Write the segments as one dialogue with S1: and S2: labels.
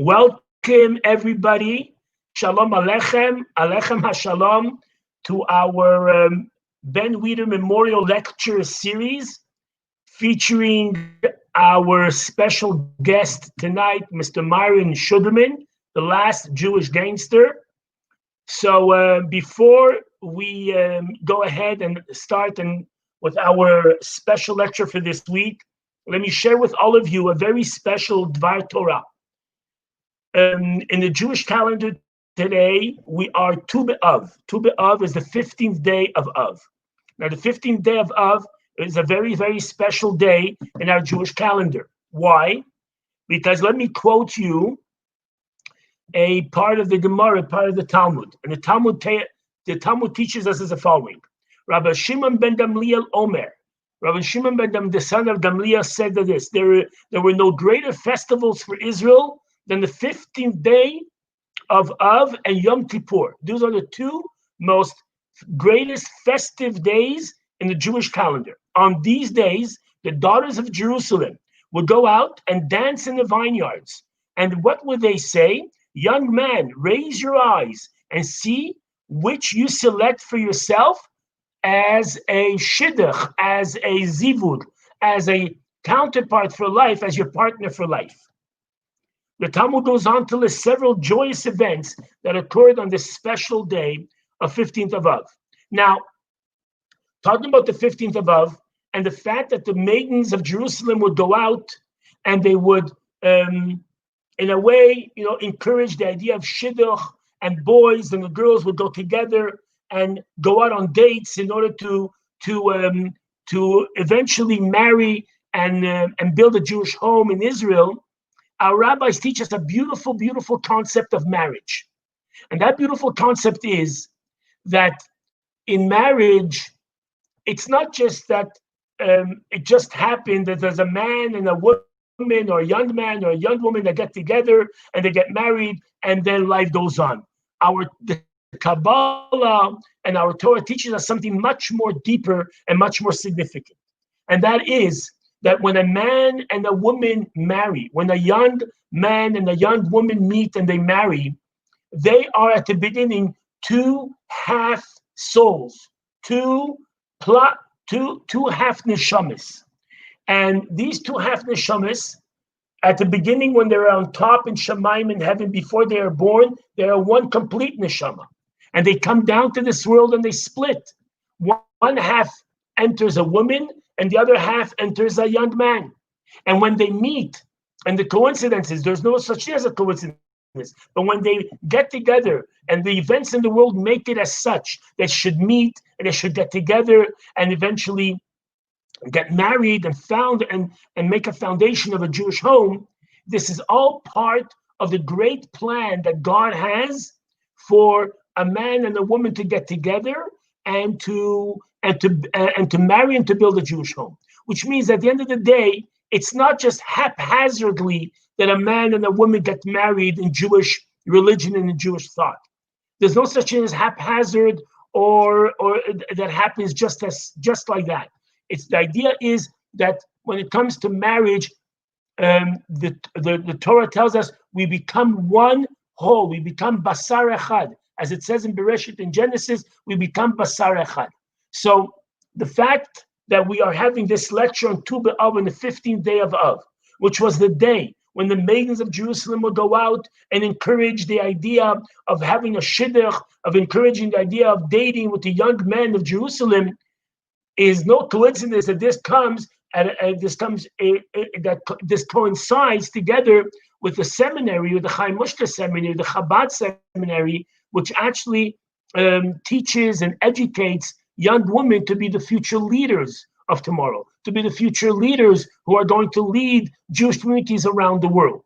S1: Welcome, everybody. Shalom Aleichem, Aleichem HaShalom, to our Ben Weider Memorial Lecture Series featuring our special guest tonight, Mr. Myron Sugarman, the last Jewish gangster. So before we go ahead and start with our special lecture for this week, let me share with all of you a very special Dvar Torah. In the Jewish calendar today, we are Tu B'Av. Tu B'Av is the 15th day of Av. Now, the 15th day of Av is a very, very special day in our Jewish calendar. Why? Because let me quote you a part of the Gemara, part of the Talmud. And the Talmud teaches us as the following. Rabbi Shimon ben Gamliel Omer. Rabbi Shimon ben Gamliel, the son of Gamliel, said that there were no greater festivals for Israel than the 15th day of Av and Yom Kippur. Those are the two most greatest festive days in the Jewish calendar. On these days, the daughters of Jerusalem would go out and dance in the vineyards. And what would they say? Young man, raise your eyes and see which you select for yourself as a shidduch, as a zivug, as a counterpart for life, as your partner for life. The Talmud goes on to list several joyous events that occurred on this special day of 15th of Av. Now, talking about the 15th of Av and the fact that the maidens of Jerusalem would go out and they would, in a way, encourage the idea of shidduch, and boys and the girls would go together and go out on dates in order to eventually marry and build a Jewish home in Israel. Our rabbis teach us a beautiful, beautiful concept of marriage. And that beautiful concept is that in marriage, it's not just that it just happened that there's a man and a woman or a young man or a young woman that get together and they get married and then life goes on. The Kabbalah and our Torah teaches us something much more deeper and much more significant. And that is that when a man and a woman marry, when a young man and a young woman meet and they marry, they are at the beginning two half souls, two half neshamas. And these two half neshamas, at the beginning when they're on top in Shamayim in heaven, before they are born, they are one complete neshama. And they come down to this world and they split. One half enters a woman and the other half enters a young man. And when they meet, and the coincidences, there's no such thing as a coincidence, but when they get together and the events in the world make it as such, they should meet and they should get together and eventually get married and found and make a foundation of a Jewish home. This is all part of the great plan that God has for a man and a woman to get together and to marry and to build a Jewish home. Which means at the end of the day, it's not just haphazardly that a man and a woman get married in Jewish religion and in Jewish thought. There's no such thing as haphazard or that happens just like that. The idea is that when it comes to marriage, the Torah tells us we become one whole. We become basar echad, as it says in Bereshit in Genesis. We become basar echad. So the fact that we are having this lecture on Tu B'Av on the 15th day of Av, which was the day when the maidens of Jerusalem would go out and encourage the idea of having a shidduch, of encouraging the idea of dating with the young men of Jerusalem, is no coincidence that this coincides together with the seminary, with the Chaim Mushka seminary, the Chabad seminary, which actually teaches and educates young women to be the future leaders of tomorrow, to be the future leaders who are going to lead Jewish communities around the world.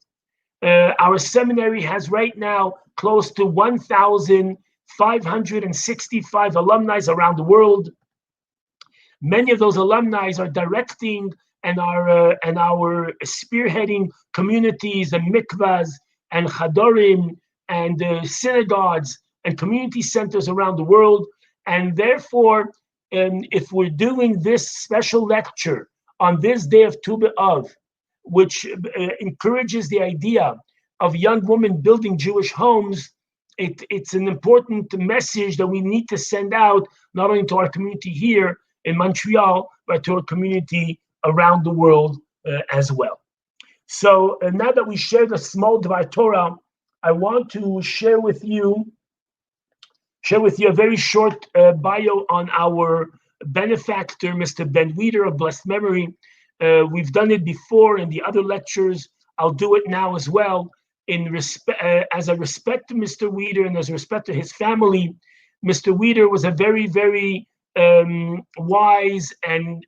S1: Our seminary has right now close to 1,565 alumni around the world. Many of those alumni are directing and are spearheading communities and mikvahs and chadorim and synagogues and community centers around the world. And therefore, if we're doing this special lecture on this day of Tu B'Av, which encourages the idea of young women building Jewish homes, it's an important message that we need to send out, not only to our community here in Montreal, but to our community around the world as well. So now that we shared a small Dvar Torah, I want to share with you a very short bio on our benefactor, Mr. Ben Weider of blessed memory. We've done it before in the other lectures. I'll do it now as well. As a respect to Mr. Weider and as a respect to his family, Mr. Weider was a very, very wise and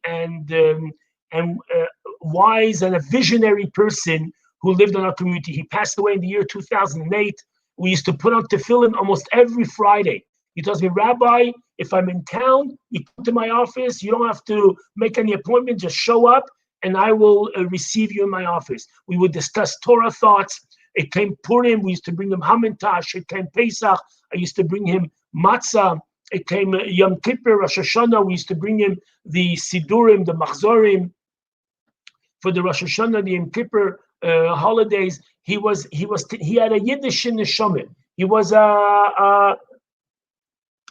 S1: a visionary person who lived in our community. He passed away in the year 2008. We used to put on tefillin almost every Friday. He tells me, Rabbi, if I'm in town, you come to my office. You don't have to make any appointment. Just show up, and I will receive you in my office. We would discuss Torah thoughts. It came Purim. We used to bring him Hamantash. It came Pesach. I used to bring him matzah. It came Yom Kippur, Rosh Hashanah. We used to bring him the Sidurim, the Machzorim. For the Rosh Hashanah, the Yom Kippur holidays, he had a Yiddish neshama. He was a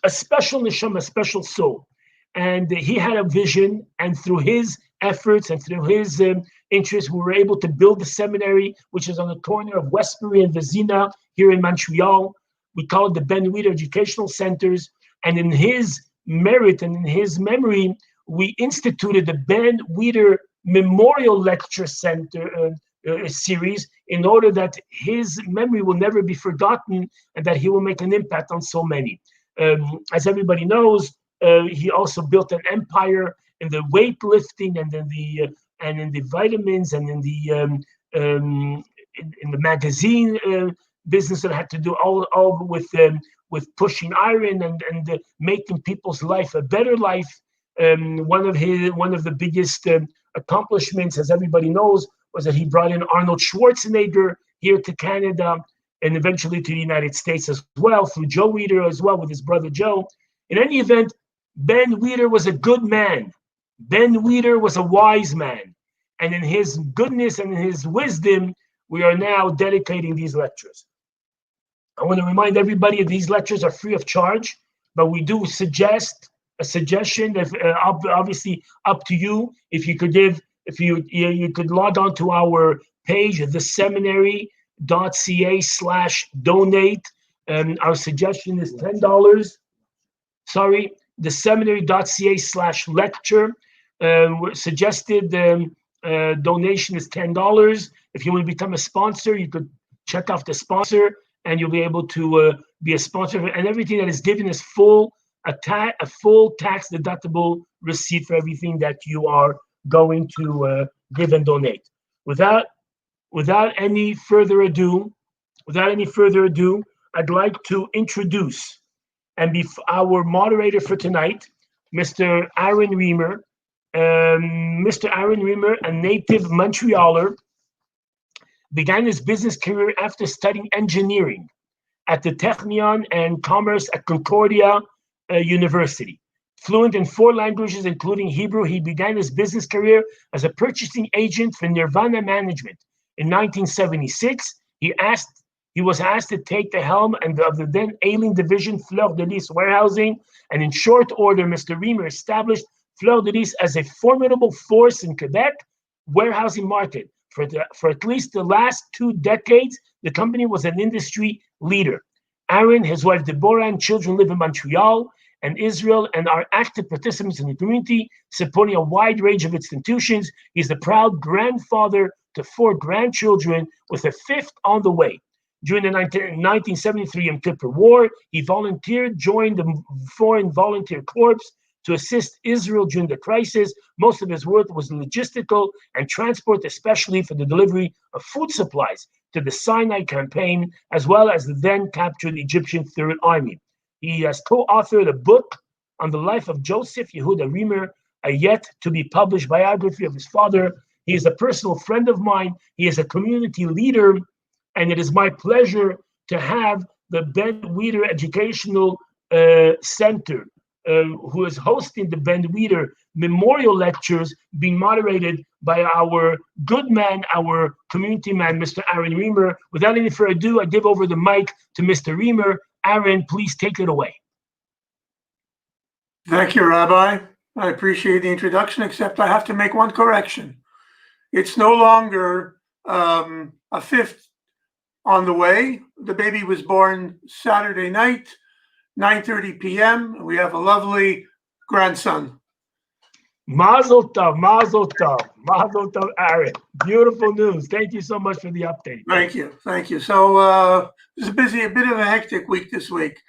S1: special neshama, a special soul, and he had a vision. And through his efforts and through his interest, we were able to build the seminary, which is on the corner of Westbury and Vezina here in Montreal. We call it the Ben Weider Educational Centers. And in his merit and in his memory, we instituted the Ben Weider Memorial Lecture Center series in order that his memory will never be forgotten and that he will make an impact on so many. As everybody knows, he also built an empire in the weightlifting and in the vitamins and in the magazine business that had to do all with pushing iron and making people's life a better life. One of the biggest accomplishments, as everybody knows, was that he brought in Arnold Schwarzenegger here to Canada and eventually to the United States as well, through Joe Weider as well, with his brother Joe. In any event, Ben Weider was a good man. Ben Weider was a wise man. And in his goodness and in his wisdom, we are now dedicating these lectures. I want to remind everybody that these lectures are free of charge, but we do suggest a suggestion, obviously up to you, if you could log on to our page, theseminary.ca/donate. Our suggestion is $10. Sorry, theseminary.ca/lecture. Suggested donation is $10. If you want to become a sponsor, you could check off the sponsor, and you'll be able to be a sponsor. And everything that is given is a full tax deductible receipt for everything that you are going to give and donate. Without any further ado, I'd like to introduce and be our moderator for tonight, Mr. Aaron Reimer. Mr. Aaron Reimer, a native Montrealer, began his business career after studying engineering at the Technion and Commerce at Concordia University. Fluent in 4 languages, including Hebrew, he began his business career as a purchasing agent for Nirvana Management. In 1976, he was asked to take the helm of the then ailing division Fleur de Lys warehousing, and in short order, Mr. Reimer established Fleur de Lys as a formidable force in Quebec warehousing market. For at least the last 2 decades, the company was an industry leader. Aaron, his wife Deborah, and children live in Montreal and Israel and are active participants in the community, supporting a wide range of institutions. He's the proud grandfather to 4 grandchildren, with a 5th on the way. During the 1973 Yom Kippur War, he joined the Foreign Volunteer Corps to assist Israel during the crisis. Most of his work was logistical and transport, especially for the delivery of food supplies to the Sinai campaign, as well as the then captured Egyptian Third Army. He has co-authored a book on the life of Joseph Yehuda Reimer, a yet-to-be-published biography of his father. He is a personal friend of mine. He is a community leader, and it is my pleasure to have the Ben Weider Educational Center who is hosting the Ben Weider Memorial Lectures, being moderated by our good man, our community man, Mr. Aaron Reamer. Without any further ado, I give over the mic to Mr. Reamer. Aaron, please take it away.
S2: Thank you, Rabbi. I appreciate the introduction, except I have to make one correction. It's no longer a fifth on the way. The baby was born Saturday night, 9:30 p.m. We have a lovely grandson.
S1: Mazel tov, mazel tov, mazel tov, Aaron. Beautiful news. Thank you so much for the update.
S2: Thank you. So it's a bit of a hectic week this week.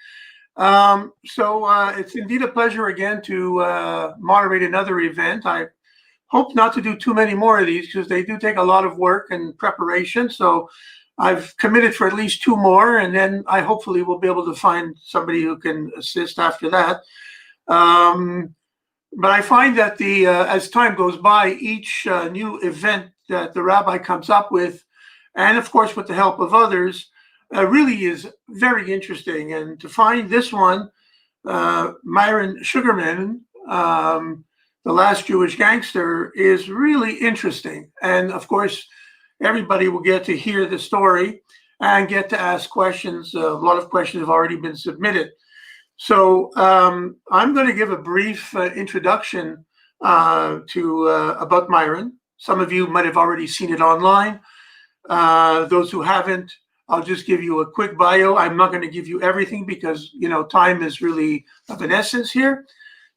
S2: It's indeed a pleasure again to moderate another event. I hope not to do too many more of these because they do take a lot of work and preparation. So I've committed for at least 2 more, and then I hopefully will be able to find somebody who can assist after that. But I find that as time goes by, each new event that the rabbi comes up with, and of course with the help of others, really is very interesting. And to find this one, Myron Sugarman, the last Jewish gangster, is really interesting. And of course, everybody will get to hear the story and get to ask questions. A lot of questions have already been submitted. So I'm going to give a brief introduction about Myron. Some of you might have already seen it online. Those who haven't, I'll just give you a quick bio. I'm not going to give you everything because, time is really of an essence here.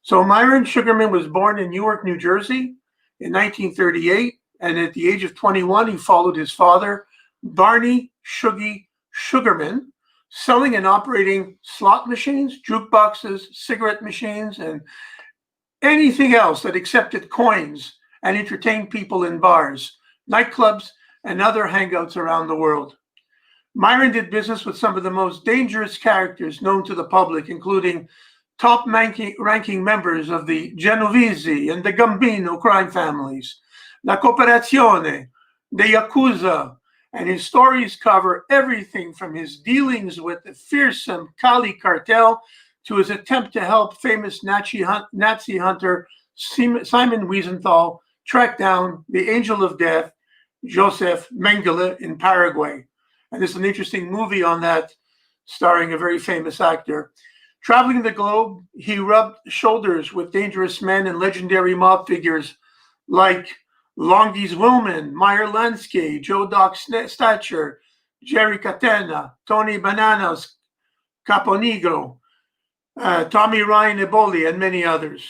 S2: So Myron Sugarman was born in Newark, New Jersey in 1938. And at the age of 21, he followed his father, Barney Shuggy Sugarman, selling and operating slot machines, jukeboxes, cigarette machines, and anything else that accepted coins and entertained people in bars, nightclubs, and other hangouts around the world. Myron did business with some of the most dangerous characters known to the public, including top-ranking members of the Genovese and the Gambino crime families, La Cooperazione, the Yakuza, and his stories cover everything from his dealings with the fearsome Cali cartel to his attempt to help famous Nazi hunter Simon Wiesenthal track down the angel of death, Joseph Mengele, in Paraguay. And there's an interesting movie on that starring a very famous actor. Traveling the globe, he rubbed shoulders with dangerous men and legendary mob figures like Longis Willman, Meyer Lansky, Joe Doc Stature, Jerry Catena, Tony Bananas, Caponegro, Tommy Ryan Eboli, and many others.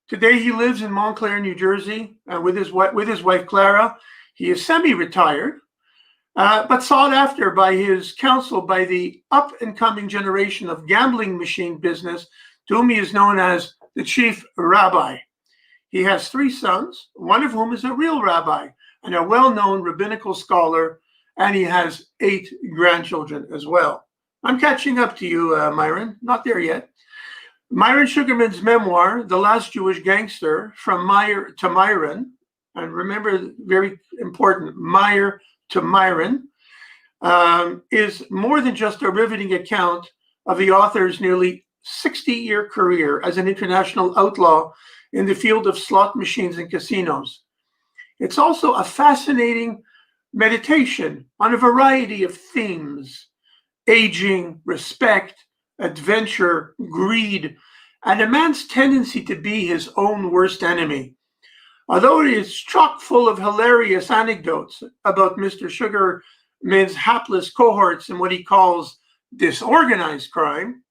S2: Today he lives in Montclair, New Jersey, with his wife Clara. He is semi-retired, but sought after by his counsel by the up-and-coming generation of gambling machine business, to whom he is known as the chief rabbi. He has 3 sons, one of whom is a real rabbi and a well-known rabbinical scholar, and he has 8 grandchildren as well. I'm catching up to you, Myron. Not there yet. Myron Sugarman's memoir, The Last Jewish Gangster, From Meyer to Myron, and remember, very important, Meyer to Myron, is more than just a riveting account of the author's nearly 60-year career as an international outlaw in the field of slot machines and casinos. It's also a fascinating meditation on a variety of themes: aging, respect, adventure, greed, and a man's tendency to be his own worst enemy. Although it is chock full of hilarious anecdotes about Mr. Sugarman's hapless cohorts and what he calls disorganized crime,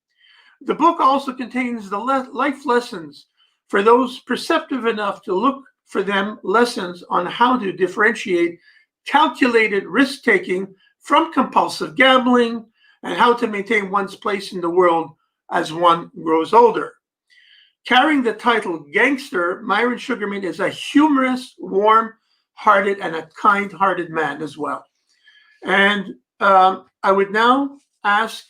S2: the book also contains the life lessons for those perceptive enough to look for them, lessons on how to differentiate calculated risk-taking from compulsive gambling and how to maintain one's place in the world as one grows older. Carrying the title gangster, Myron Sugarman is a humorous, warm-hearted, and a kind-hearted man as well. And I would now ask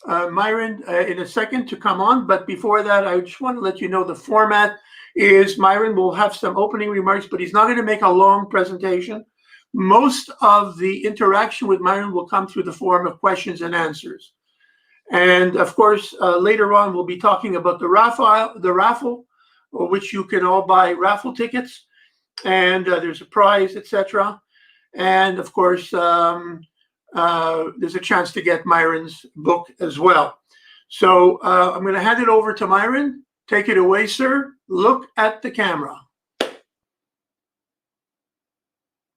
S2: Myron in a second to come on, but before that, I just want to let you know the format is Myron will have some opening remarks, but he's not going to make a long presentation. Most of the interaction with Myron will come through the form of questions and answers. And of course, later on, we'll be talking about the raffle, which you can all buy raffle tickets, and there's a prize, etc. And of course, there's a chance to get Myron's book as well. So I'm going to hand it over to Myron. Take it away, sir. Look at the camera.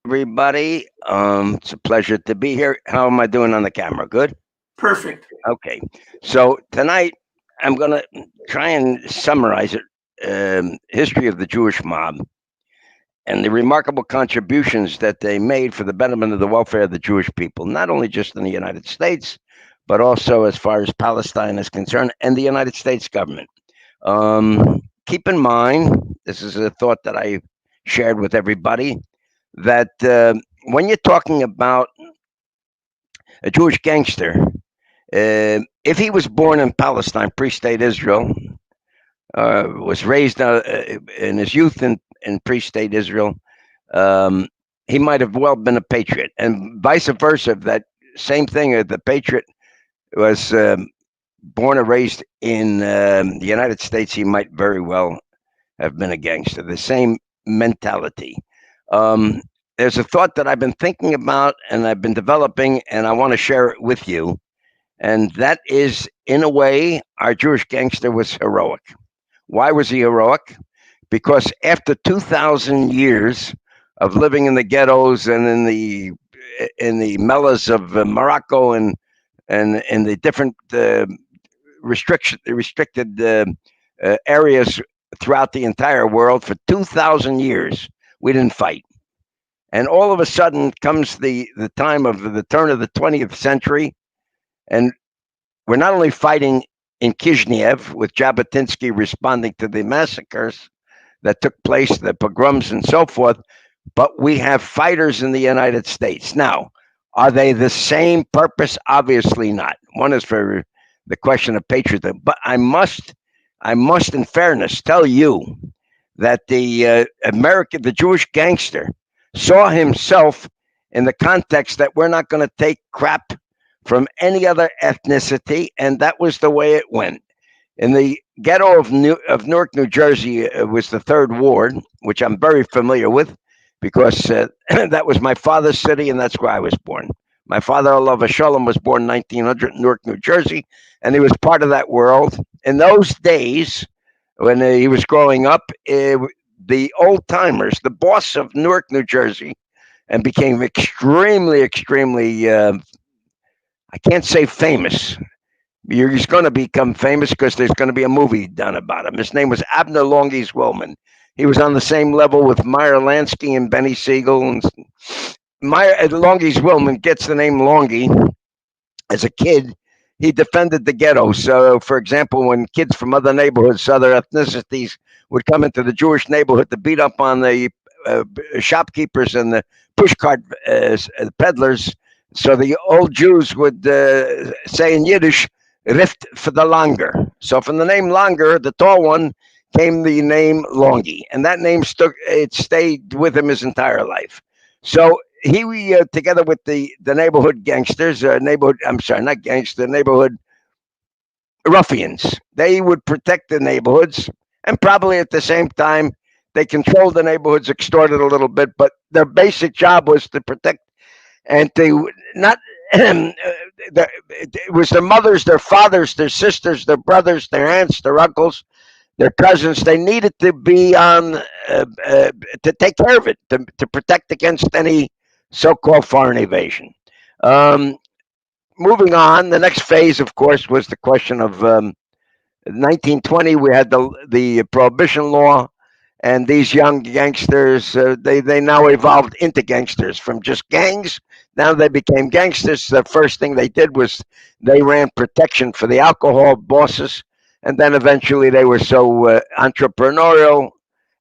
S3: Everybody, it's a pleasure to be here. How am I doing on the camera? Good?
S2: Perfect.
S3: Okay. So tonight I'm going to try and summarize it, history of the Jewish mob and the remarkable contributions that they made for the betterment of the welfare of the Jewish people, not only just in the United States, but also as far as Palestine is concerned and the United States government. Keep in mind, this is a thought that I shared with everybody, that when you're talking about a Jewish gangster, if he was born in Palestine, pre-state Israel, was raised in his youth in pre-state Israel, he might have well been a patriot, and vice versa. That same thing, the patriot was born and raised in the United States, he might very well have been a gangster. The same mentality. There's a thought that I've been thinking about and I've been developing, and I want to share it with you. And that is, in a way, our Jewish gangster was heroic. Why was he heroic? Because after 2,000 years of living in the ghettos and in the mellahs of Morocco and in the different restricted areas throughout the entire world, for 2,000 years, we didn't fight. And all of a sudden comes the time of the turn of the 20th century, and we're not only fighting in Kishinev with Jabotinsky responding to the massacres that took place, the pogroms and so forth, but we have fighters in the United States. Now, are they the same purpose? Obviously not. One is for the question of patriotism, but I must, in fairness, tell you that the Jewish gangster, saw himself in the context that we're not going to take crap from any other ethnicity, and that was the way it went. In the ghetto of Newark, New Jersey, it was the 3rd Ward, which I'm very familiar with because that was my father's city, and that's where I was born. My father, Allah Shalom, was born in 1900 in Newark, New Jersey, and he was part of that world. In those days, when he was growing up, the old timers, the boss of Newark, New Jersey, and became extremely, I can't say famous. He's going to become famous because there's going to be a movie done about him. His name was Abner Longies Willman. He was on the same level with Meyer Lansky and Benny Siegel. And Longies Willman gets the name Longie. As a kid, he defended the ghetto. So, for example, when kids from other neighborhoods, other ethnicities, would come into the Jewish neighborhood to beat up on the shopkeepers and the pushcart peddlers, so the old Jews would say in Yiddish, "Rift for the Langer." So from the name Langer, the tall one, came the name Longie, and that name stayed with him his entire life. So he, together with the neighborhood gangsters, neighborhood ruffians, they would protect the neighborhoods, and probably at the same time they controlled the neighborhoods, extorted a little bit, but their basic job was to protect and to not. It was their mothers, their fathers, their sisters, their brothers, their aunts, their uncles, their cousins. They needed to be on to take care of it, to protect against any so-called foreign invasion. Moving on, the next phase, of course, was the question of 1920. We had the prohibition law, and these young gangsters, they now evolved into gangsters from just gangs. Now they became gangsters. The first thing they did was they ran protection for the alcohol bosses, and then eventually they were so entrepreneurial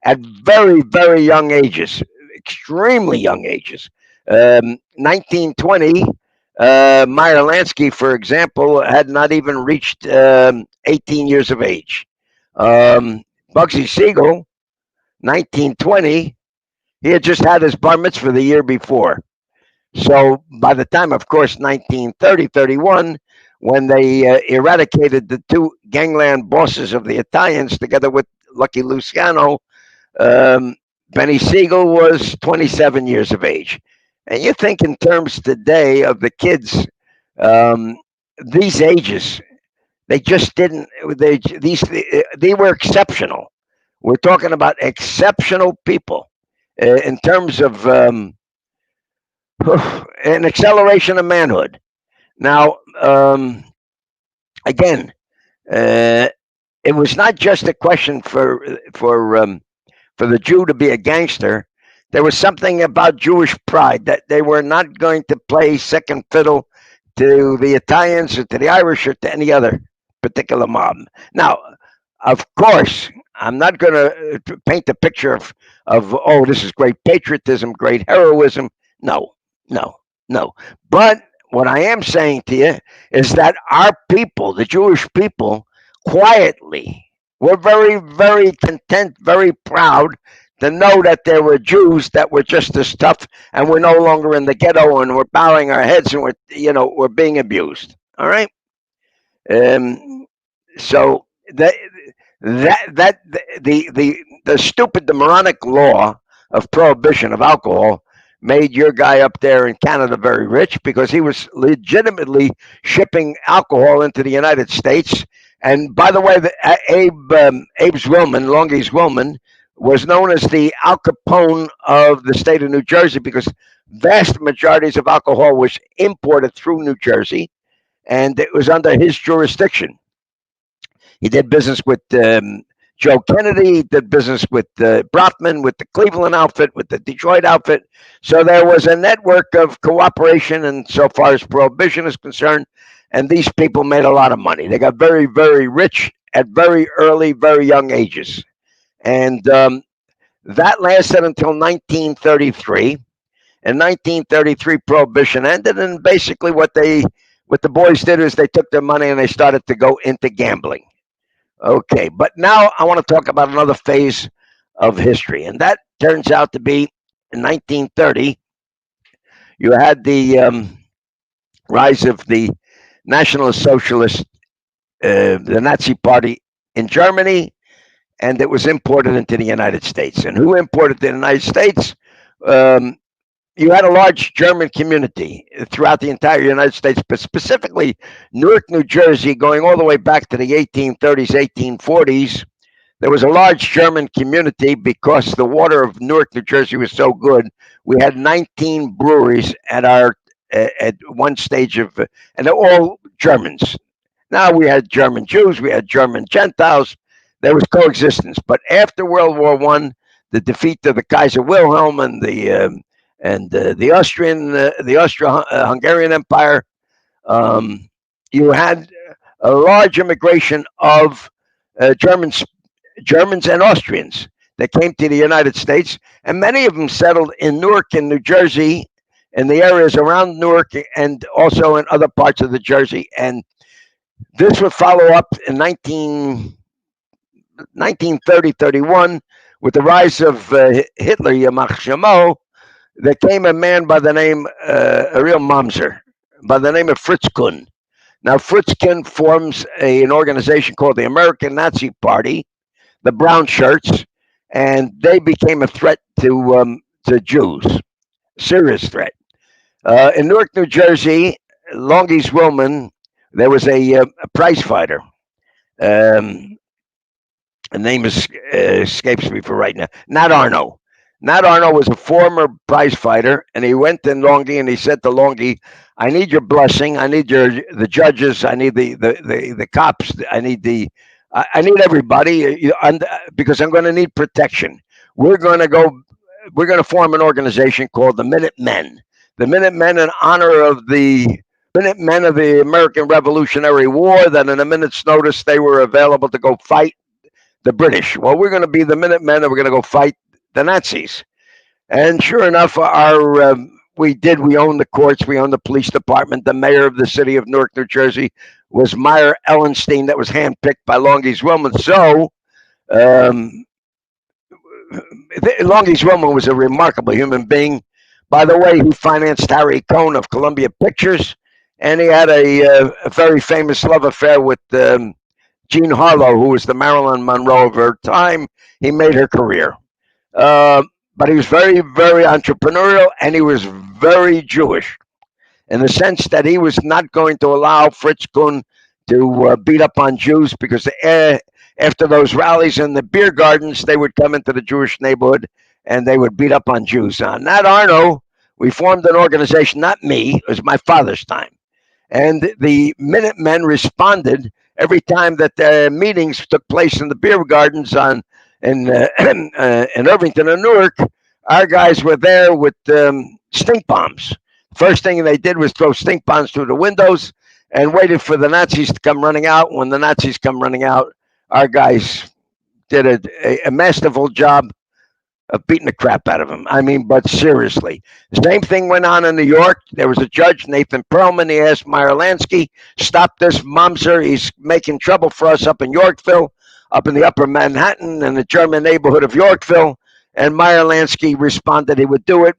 S3: at very, very young ages, extremely young ages. 1920, Meyer Lansky, for example, had not even reached 18 years of age. Bugsy Siegel, 1920, he had just had his bar mitzvah the year before. So by the time, of course, 1930, 31, when they eradicated the two gangland bosses of the Italians together with Lucky Luciano. Benny Siegel was 27 years of age. And you think in terms today of the kids, these ages, they just didn't, they were exceptional. We're talking about exceptional people in terms of an acceleration of manhood. Now, again, it was not just a question for the Jew to be a gangster. There was something about Jewish pride that they were not going to play second fiddle to the Italians or to the Irish or to any other particular mob. Now, of course, I'm not going to paint a picture of oh, this is great patriotism, great heroism. No, no, no. But what I am saying to you is that our people, the Jewish people, quietly were very, very content, very proud to know that there were Jews that were just as tough, and we're no longer in the ghetto, and we're bowing our heads, and we're being abused. All right. So the stupid, the moronic law of prohibition of alcohol made your guy up there in Canada very rich because he was legitimately shipping alcohol into the United States. And by the way, Abe Zwillman, Longy Zwillman, was known as the Al Capone of the state of New Jersey because vast majorities of alcohol was imported through New Jersey, and it was under his jurisdiction. He did business with Joe Kennedy. He did business with Brotman, with the Cleveland outfit, with the Detroit outfit. So there was a network of cooperation, and so far as prohibition is concerned, and these people made a lot of money. They got very, very rich at very early, very young ages. And that lasted until 1933. In 1933, prohibition ended, and basically what the boys did is they took their money and they started to go into gambling. Okay, but now I want to talk about another phase of history, and that turns out to be in 1930. You had the rise of the National Socialist, the Nazi Party in Germany, and it was imported into the United States. And who imported to the United States? You had a large German community throughout the entire United States, but specifically Newark, New Jersey, going all the way back to the 1830s, 1840s. There was a large German community because the water of Newark, New Jersey was so good. We had 19 breweries at one stage of, and they're all Germans. Now we had German Jews, we had German Gentiles. There was coexistence. But after World War I, the defeat of the Kaiser Wilhelm and the Austro-Hungarian Empire, you had a large immigration of Germans and Austrians that came to the United States, and many of them settled in Newark and New Jersey, in the areas around Newark, and also in other parts of the Jersey. And this would follow up in 1930-31 with the rise of Hitler, Yamach Shamo. There came a man by the name, a real mamzer, by the name of Fritz Kuhn. Now, Fritz Kuhn forms an organization called the American Nazi Party, the Brown Shirts, and they became a threat to Jews, serious threat. In Newark, New Jersey, Longy Zwillman, there was a prize fighter. The name escapes me for right now. Nat Arno. Nat Arno was a former prize fighter, and he went to Longy and he said to Longy, "I need your blessing. I need the judges. I need the cops. I need everybody because I'm going to need protection. We're going to form an organization called the Minutemen. The Minutemen in honor of the Minutemen of the American Revolutionary War. That in a minute's notice they were available to go fight the British. Well, we're going to be the Minutemen, and we're going to go fight the Nazis." And sure enough, we owned the courts, we owned the police department. The mayor of the city of Newark, New Jersey, was Meyer Ellenstein, that was handpicked by Longy Zwillman. So Longy Zwillman was a remarkable human being. By the way, he financed Harry Cohn of Columbia Pictures. and he had a very famous love affair with Jean Harlow, who was the Marilyn Monroe of her time. He made her career. Uh, but he was very, very entrepreneurial, and he was very Jewish in the sense that he was not going to allow Fritz Kuhn to beat up on Jews because after those rallies in the beer gardens, they would come into the Jewish neighborhood and they would beat up on Jews. On that, Arno, we formed an organization, not me, it was my father's time. And the Minutemen responded every time that the meetings took place in the beer gardens in Irvington and Newark. Our guys were there with stink bombs. First thing they did was throw stink bombs through the windows and waited for the Nazis to come running out. When the Nazis come running out, our guys did a masterful job of beating the crap out of them. I mean, but seriously. The same thing went on in New York. There was a judge, Nathan Perlman. He asked Meyer Lansky, stop this momser. He's making trouble for us up in Yorkville, up in the upper Manhattan and the German neighborhood of Yorkville. And Meyer Lansky responded he would do it.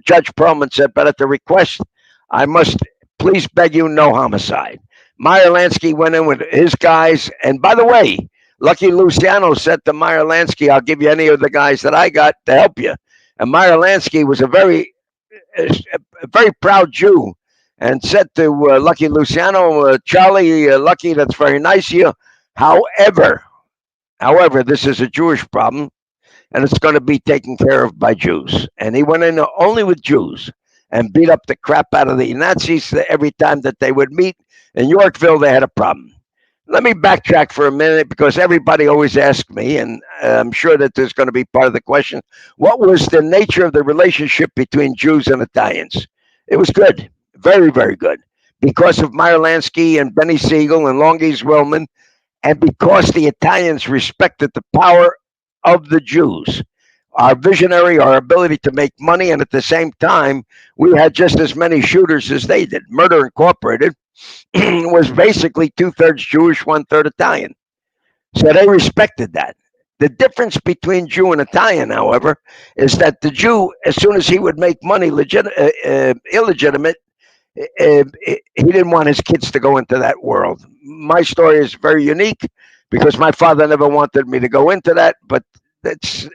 S3: Judge Perlman said, but at the request, I must please beg you, no homicide. Meyer Lansky went in with his guys. And by the way, Lucky Luciano said to Meyer Lansky, I'll give you any of the guys that I got to help you. And Meyer Lansky was a very proud Jew and said to Lucky Luciano, Charlie, Lucky, that's very nice of you. However, this is a Jewish problem, and it's going to be taken care of by Jews. And he went in only with Jews and beat up the crap out of the Nazis every time that they would meet. In Yorkville, they had a problem. Let me backtrack for a minute because everybody always asks me, and I'm sure that there's going to be part of the question, what was the nature of the relationship between Jews and Italians? It was good, very, very good, because of Meyer Lansky and Benny Siegel and Longies Roman, and because the Italians respected the power of the Jews, our visionary, our ability to make money, and at the same time, we had just as many shooters as they did. Murder Incorporated was basically 2/3 Jewish, 1/3 Italian. So they respected that. The difference between Jew and Italian, however, is that the Jew, as soon as he would make money illegitimate, he didn't want his kids to go into that world. My story is very unique because my father never wanted me to go into that, but that's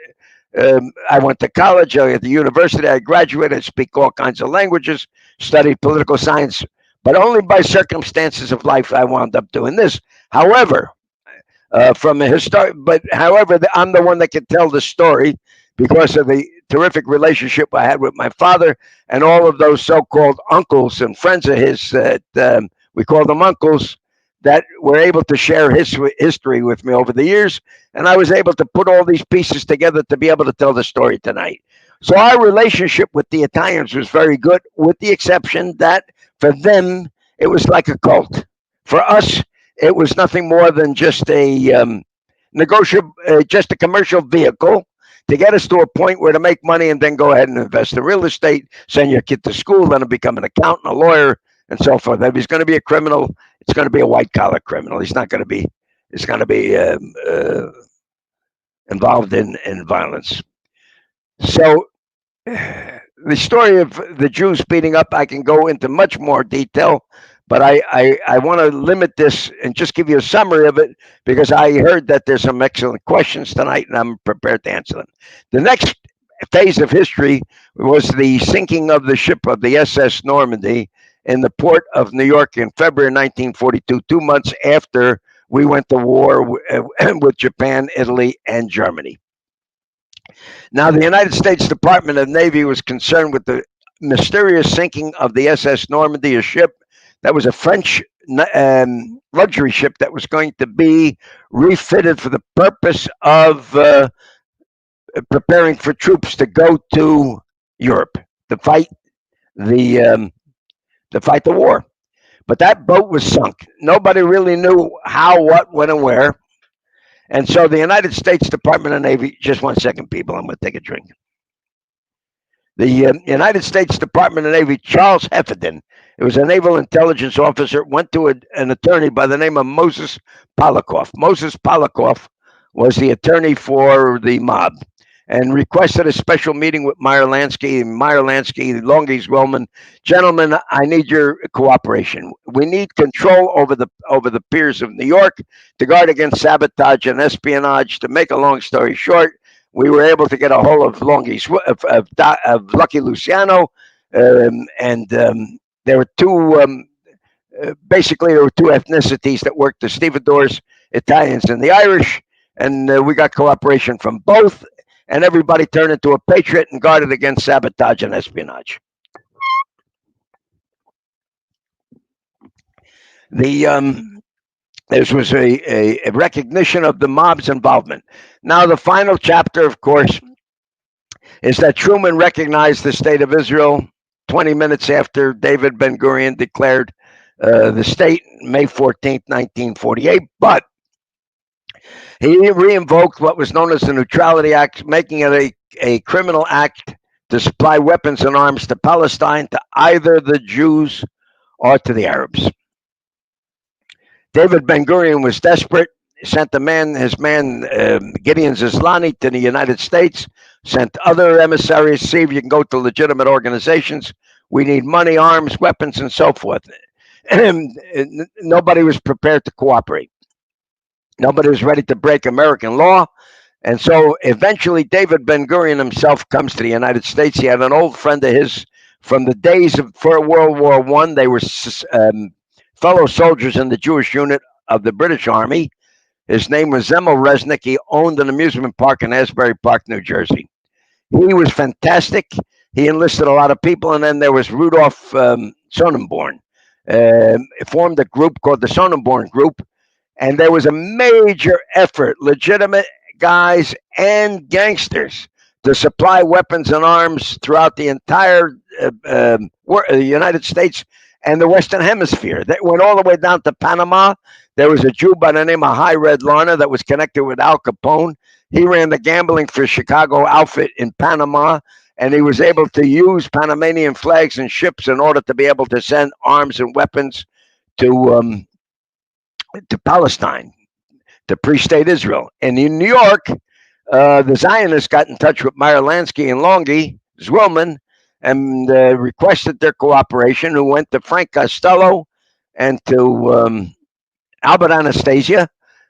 S3: I went to college, at the university, I graduated, I speak all kinds of languages, studied political science, but only by circumstances of life I wound up doing this. However, from a however, I'm the one that can tell the story because of the terrific relationship I had with my father and all of those so-called uncles and friends of his that we call them uncles, that were able to share history with me over the years. And I was able to put all these pieces together to be able to tell the story tonight. So our relationship with the Italians was very good, with the exception that for them, it was like a cult. For us, it was nothing more than just a just a commercial vehicle to get us to a point where to make money and then go ahead and invest in real estate, send your kid to school, then become an accountant, a lawyer, and so forth. If he's going to be a criminal, it's going to be a white-collar criminal. He's not going to be, it's going to be involved in violence. So the story of the Jews beating up, I can go into much more detail, but I want to limit this and just give you a summary of it because I heard that there's some excellent questions tonight and I'm prepared to answer them. The next phase of history was the sinking of the ship of the SS Normandy in the port of New York in February 1942, 2 months after we went to war with Japan, Italy, and Germany. Now, the United States Department of Navy was concerned with the mysterious sinking of the SS Normandy, a ship that was a French luxury ship that was going to be refitted for the purpose of preparing for troops to go to Europe to fight the war. But that boat was sunk. Nobody really knew how, what, when, and where. And so the United States Department of Navy, just 1 second, people, I'm going to take a drink. The United States Department of Navy, Charles Heffernan, it was a naval intelligence officer, went to an attorney by the name of Moses Polikoff. Moses Polikoff was the attorney for the mob. and requested a special meeting with Meyer Lansky, Longy Zwillman. Gentlemen, I need your cooperation. We need control over the piers of New York to guard against sabotage and espionage. To make a long story short, we were able to get a hold of of Lucky Luciano, and there were two. Basically, there were two ethnicities that worked: the stevedores, Italians, and the Irish. And we got cooperation from both, and everybody turned into a patriot and guarded against sabotage and espionage. This was a recognition of the mob's involvement. Now, the final chapter, of course, is that Truman recognized the state of Israel 20 minutes after David Ben-Gurion declared the state, May 14th, 1948, but he re-invoked what was known as the Neutrality Act, making it a criminal act to supply weapons and arms to Palestine, to either the Jews or to the Arabs. David Ben-Gurion was desperate. He sent his man Gideon Zislani to the United States, sent other emissaries, see if you can go to legitimate organizations. We need money, arms, weapons, and so forth. Nobody was prepared to cooperate. Nobody was ready to break American law. And so eventually David Ben-Gurion himself comes to the United States. He had an old friend of his from the days of World War I. They were fellow soldiers in the Jewish unit of the British Army. His name was Zemel Resnick. He owned an amusement park in Asbury Park, New Jersey. He was fantastic. He enlisted a lot of people. And then there was Rudolph Sonnenborn. Formed a group called the Sonnenborn Group. And there was a major effort, legitimate guys and gangsters, to supply weapons and arms throughout the entire United States and the Western Hemisphere. That went all the way down to Panama. There was a Jew by the name of High Red Larner that was connected with Al Capone. He ran the gambling for Chicago outfit in Panama, and he was able to use Panamanian flags and ships in order to be able to send arms and weapons to Palestine, to pre-state Israel. And in New York, the Zionists got in touch with Meyer Lansky and Longy Zwillman and requested their cooperation, who went to Frank Costello and to Albert Anastasia,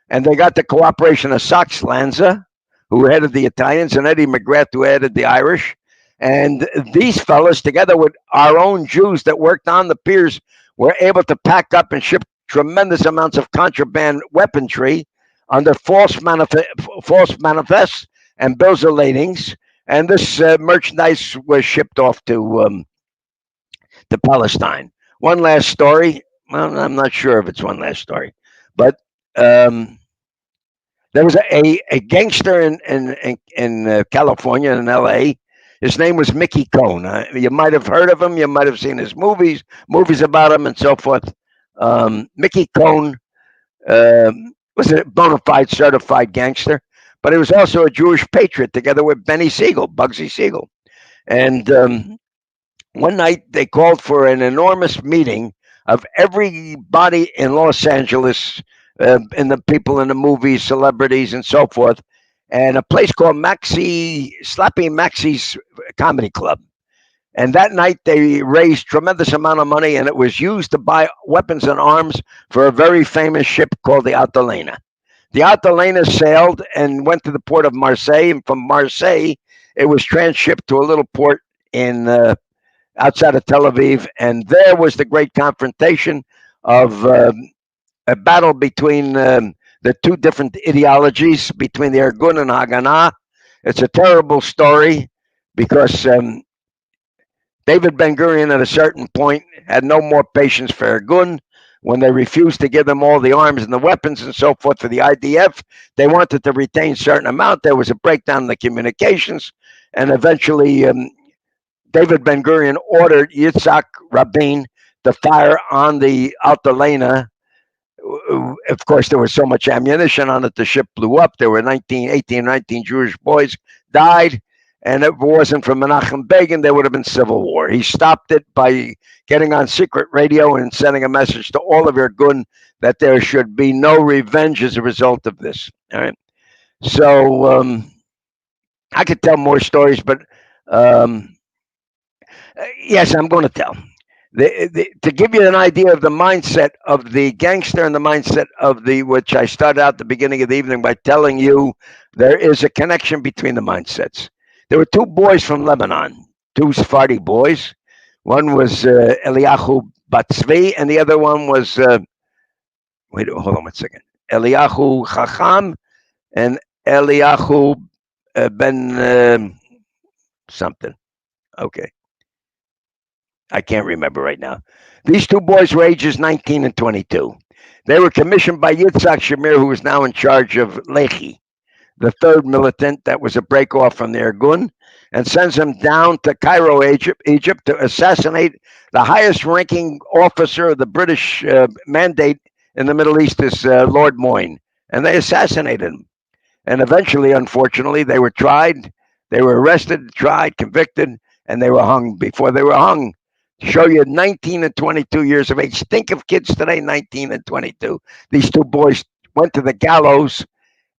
S3: and they got the cooperation of Sax Lanza, who headed the Italians, and Eddie McGrath, who headed the Irish. And these fellas, together with our own Jews that worked on the piers, were able to pack up and ship tremendous amounts of contraband weaponry under false manifests and bills of ladings, and this merchandise was shipped off to Palestine. One last story. Well, I'm not sure if it's one last story, but there was a gangster in California, in L.A. His name was Mickey Cohn. You might have heard of him. You might have seen his movies about him, and so forth. Mickey Cohn was a bona fide certified gangster, but he was also a Jewish patriot, together with Bugsy Siegel. And one night they called for an enormous meeting of everybody in Los Angeles, and the people in the movies, celebrities, and so forth, and a place called Slappy Maxie's Comedy Club. And that night they raised tremendous amount of money, and it was used to buy weapons and arms for a very famous ship called the Altalena. The Altalena sailed and went to the port of Marseille, and from Marseille it was transshipped to a little port in outside of Tel Aviv, and there was the great confrontation of a battle between the two different ideologies, between the Irgun and Haganah. It's a terrible story because David Ben-Gurion at a certain point had no more patience for Irgun. When they refused to give them all the arms and the weapons and so forth for the IDF, they wanted to retain a certain amount. There was a breakdown in the communications, and eventually David Ben-Gurion ordered Yitzhak Rabin to fire on the Altalena. Of course, there was so much ammunition on it, the ship blew up. There were 19 Jewish boys died. And if it wasn't for Menachem Begin, there would have been civil war. He stopped it by getting on secret radio and sending a message to all of Irgun that there should be no revenge as a result of this. All right. So I could tell more stories, but um, yes, I'm going to tell. To give you an idea of the mindset of the gangster and the mindset of the, which I started out the beginning of the evening by telling you, there is a connection between the mindsets. There were two boys from Lebanon, two Sephardi boys. One was Eliyahu Batzvi, and the other one was, wait, hold on one second, Eliyahu Chacham and Eliyahu Ben something. Okay. I can't remember right now. These two boys were ages 19 and 22. They were commissioned by Yitzhak Shamir, who is now in charge of Lehi, the third militant that was a break off from the Irgun, and sends them down to Cairo, Egypt, to assassinate the highest ranking officer of the British mandate in the Middle East, is Lord Moyne. And they assassinated him. And eventually, unfortunately, they were tried, they were arrested, tried, convicted, and they were hung. Before they were hung, show you 19 and 22 years of age. Think of kids today, 19 and 22. These two boys went to the gallows,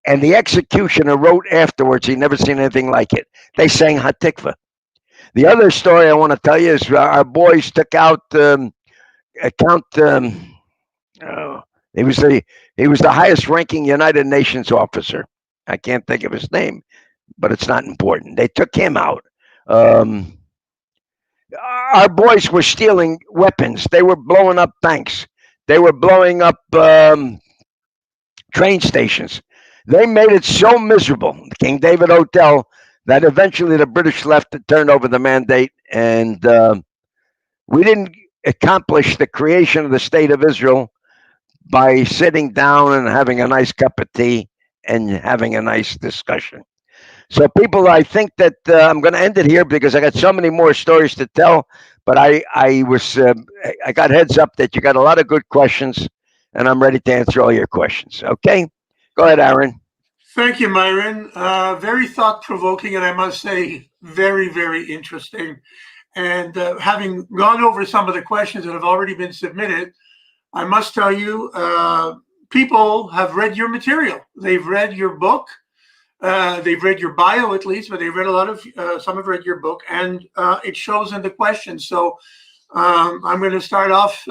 S3: and the executioner wrote afterwards, he never seen anything like it. They sang Hatikva. The other story I want to tell you is our boys took out Count. Oh, he was the highest ranking United Nations officer. I can't think of his name, but it's not important. They took him out. Our boys were stealing weapons. They were blowing up banks. They were blowing up train stations. They made it so miserable, the King David Hotel, that eventually the British left and turned over the mandate, and we didn't accomplish the creation of the state of Israel by sitting down and having a nice cup of tea and having a nice discussion. So, people, I think that I'm going to end it here because I got so many more stories to tell. But I got heads up that you got a lot of good questions, and I'm ready to answer all your questions. Okay, go ahead, Aaron.
S2: Thank you, Myron. Very thought-provoking, and I must say, very, very interesting. And having gone over some of the questions that have already been submitted, I must tell you, people have read your material. They've read your book. They've read your bio at least, but they've read a lot of, some have read your book, and it shows in the questions. So I'm going to start off,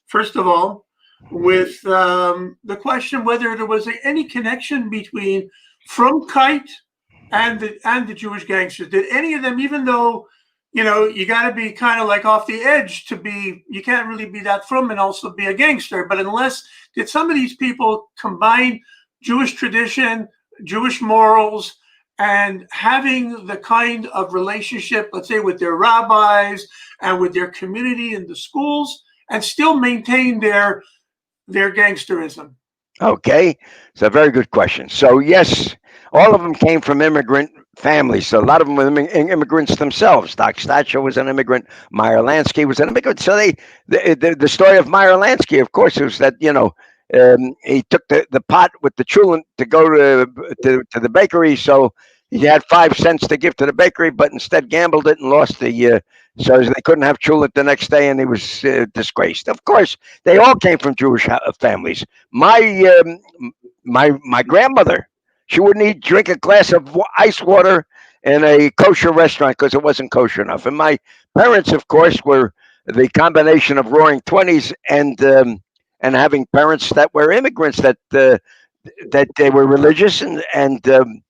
S2: first of all, with the question whether there was any connection between Frumkeit and the Jewish gangsters. Did any of them, even though, you know, you got to be kind of like off the edge to be, you can't really be that frum and also be a gangster, but did some of these people combine Jewish tradition, Jewish morals, and having the kind of relationship, let's say, with their rabbis and with their community in the schools, and still maintain their gangsterism?
S3: Okay, it's a very good question. So yes, all of them came from immigrant families. So a lot of them were immigrants themselves. Doc Stacho was an immigrant. Meyer Lansky was an immigrant. So the story of Meyer Lansky, of course, was that, you know, he took the pot with the chulent to go to the bakery. So he had 5 cents to give to the bakery, but instead gambled it and lost so they couldn't have chulent the next day, and he was disgraced. Of course, they all came from Jewish families. My grandmother, she wouldn't drink a glass of ice water in a kosher restaurant because it wasn't kosher enough. And my parents, of course, were the combination of roaring 20s and having parents that were immigrants, that they were religious and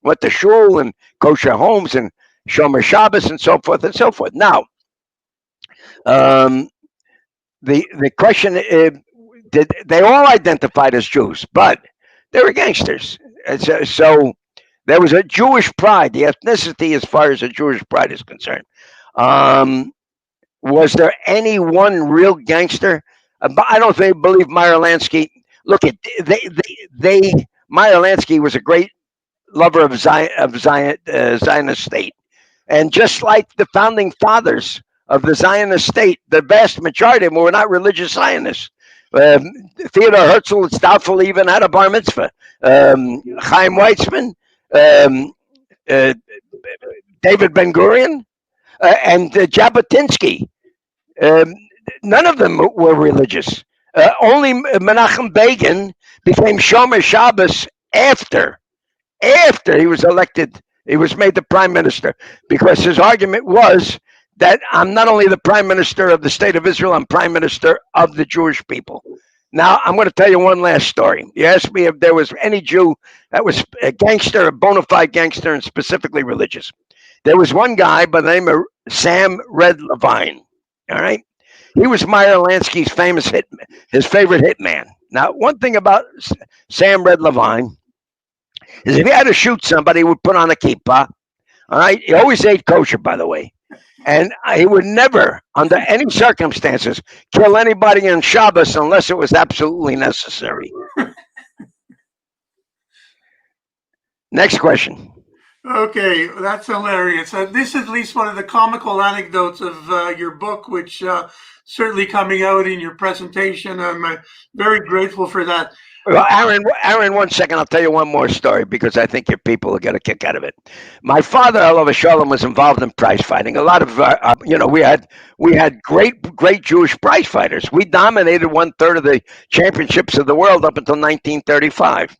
S3: went to shul and kosher homes and Shomer Shabbos and so forth and so forth. Now, the question did they all identified as Jews, but they were gangsters. So there was a Jewish pride, the ethnicity as far as a Jewish pride is concerned. Was there any one real gangster? I don't believe Meyer Lansky. Look, Meyer Lansky was a great lover of Zionist state, and just like the founding fathers of the Zionist state, the vast majority of them were not religious Zionists. Theodor Herzl, it's doubtful he even had a bar mitzvah. Chaim Weizmann, David Ben Gurion, and Jabotinsky. None of them were religious. Only Menachem Begin became Shomer Shabbos after he was elected He was made the prime minister because his argument was that I'm not only the prime minister of the state of Israel, I'm prime minister of the Jewish people. Now, I'm going to tell you one last story. You asked me if there was any Jew that was a gangster, a bona fide gangster, and specifically religious. There was one guy by the name of Sam Red Levine. All right. He was Meyer Lansky's famous his favorite hitman. Now, one thing about Sam Red Levine is if he had to shoot somebody, he would put on a kippah. All right. He always ate kosher, by the way. And he would never, under any circumstances, kill anybody on Shabbos unless it was absolutely necessary. Next question.
S2: Okay, that's hilarious. This is at least one of the comical anecdotes of your book, which certainly coming out in your presentation. I'm very grateful for that.
S3: Well, Aaron, 1 second. I'll tell you one more story because I think your people will get a kick out of it. My father, Olav Shalom, was involved in prize fighting. A lot of, we had great Jewish prize fighters. We dominated 1/3 of the championships of the world up until 1935.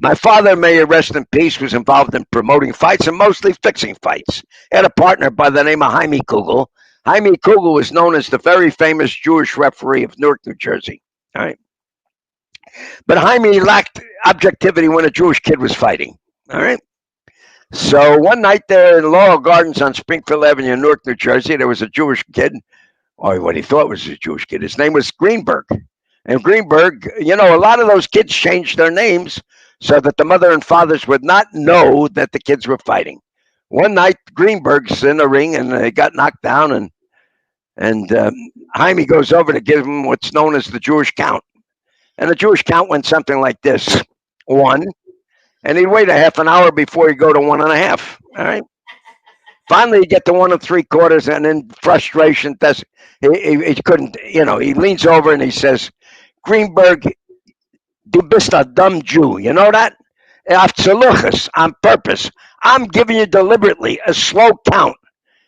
S3: My father, may he rest in peace, was involved in promoting fights and mostly fixing fights. He had a partner by the name of Jaime Kugel. Jaime Kugel was known as the very famous Jewish referee of Newark, New Jersey. All right. But Jaime lacked objectivity when a Jewish kid was fighting. All right. So one night there in Laurel Gardens on Springfield Avenue in Newark, New Jersey, there was a Jewish kid, or what he thought was a Jewish kid. His name was Greenberg. And Greenberg, a lot of those kids changed their names so that the mother and fathers would not know that the kids were fighting. One night, Greenberg's in the ring and they got knocked down, and Jaime goes over to give him what's known as the Jewish count. And the Jewish count went something like this: 1, and he'd wait a half an hour before he'd go to 1.5. All right. Finally, he get to 1 3/4, and in frustration, he couldn't. He leans over and he says, "Greenberg, du bist a dumb Jew. You know that? Afzaluchas, on purpose. I'm giving you deliberately a slow count.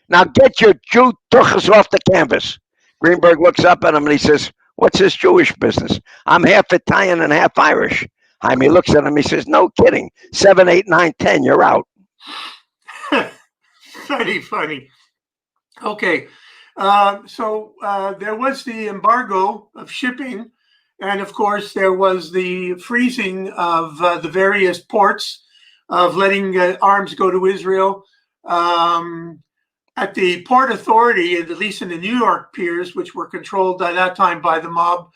S3: Now get your Jew tuchas off the canvas." Greenberg looks up at him and he says, "What's this Jewish business? I'm half Italian and half Irish." Jaime looks at him. He says, "No kidding. 7, 8, 9, 10. You're out."
S2: Very funny. Okay. So there was the embargo of shipping. And of course, there was the freezing of the various ports of letting arms go to Israel. At the Port Authority, at least in the New York piers, which were controlled at that time by the mob,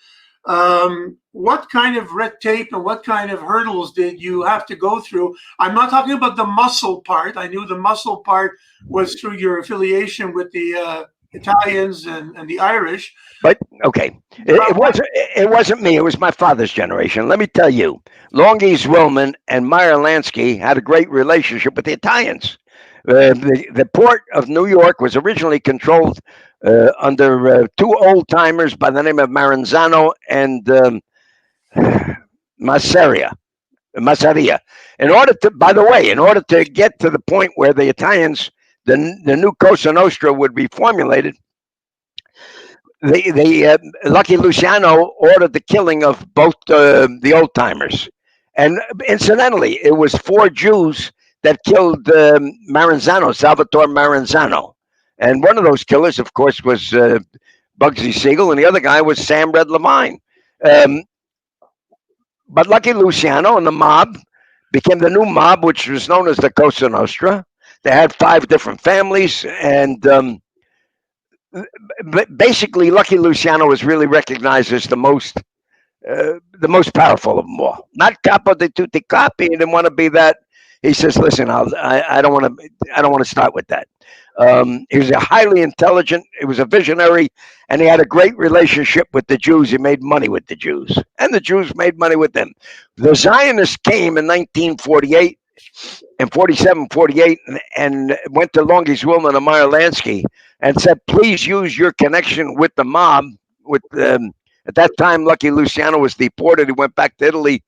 S2: what kind of red tape and what kind of hurdles did you have to go through? I'm not talking about the muscle part. I knew the muscle part was through your affiliation with the Italians and the Irish.
S3: But okay, it wasn't me. It was my father's generation. Let me tell you, Longy Zwillman and Meyer Lansky had a great relationship with the Italians. The port of New York was originally controlled under 2 old timers by the name of Maranzano and Masseria. In order to get to the point where the Italians, the new Cosa Nostra would be formulated, Lucky Luciano ordered the killing of both the old timers. And incidentally, it was 4 Jews that killed Salvatore Maranzano. And one of those killers, of course, was Bugsy Siegel, and the other guy was Sam Red Levine. But Lucky Luciano and the mob became the new mob, which was known as the Cosa Nostra. They had 5 different families, and basically, Lucky Luciano was really recognized as the most powerful of them all. Not capo di tutti capi. He didn't want to be that. He says, "Listen, I don't want to start with that." He was a highly intelligent. He was a visionary, and he had a great relationship with the Jews. He made money with the Jews, and the Jews made money with them. The Zionists came in 1948 and 47, 48, and went to Longy Zwillman and Meyer Lansky and said, "Please use your connection with the mob." At that time, Lucky Luciano was deported. He went back to Italy.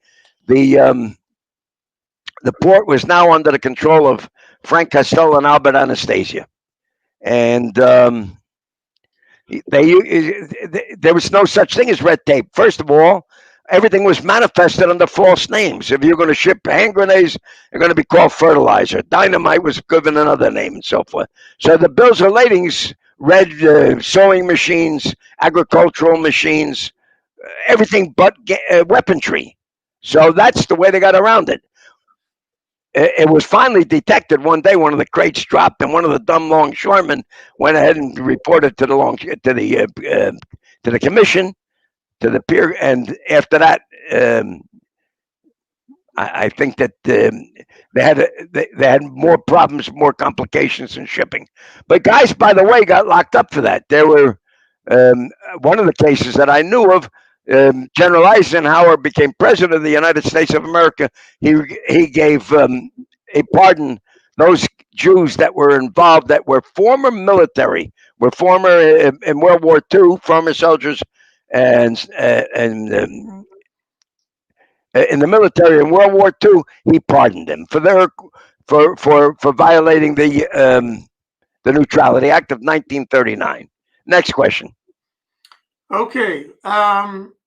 S3: The port was now under the control of Frank Costello and Albert Anastasia. And there was no such thing as red tape. First of all, everything was manifested under false names. If you're going to ship hand grenades, they're going to be called fertilizer. Dynamite was given another name and so forth. So the bills of ladings read sewing machines, agricultural machines, everything but weaponry. So that's the way they got around it. It was finally detected one day. One of the crates dropped, and one of the dumb longshoremen went ahead and reported to the commission, to the peer. And after that, I think that they had more problems, more complications in shipping. But guys, by the way, got locked up for that. There were one of the cases that I knew of. General Eisenhower became president of the United States of America. He gave a pardon those Jews that were involved, that were former military, were former in World War II, former soldiers, and in the military in World War II. He pardoned them for violating the Neutrality Act of 1939. Next question.
S2: Okay.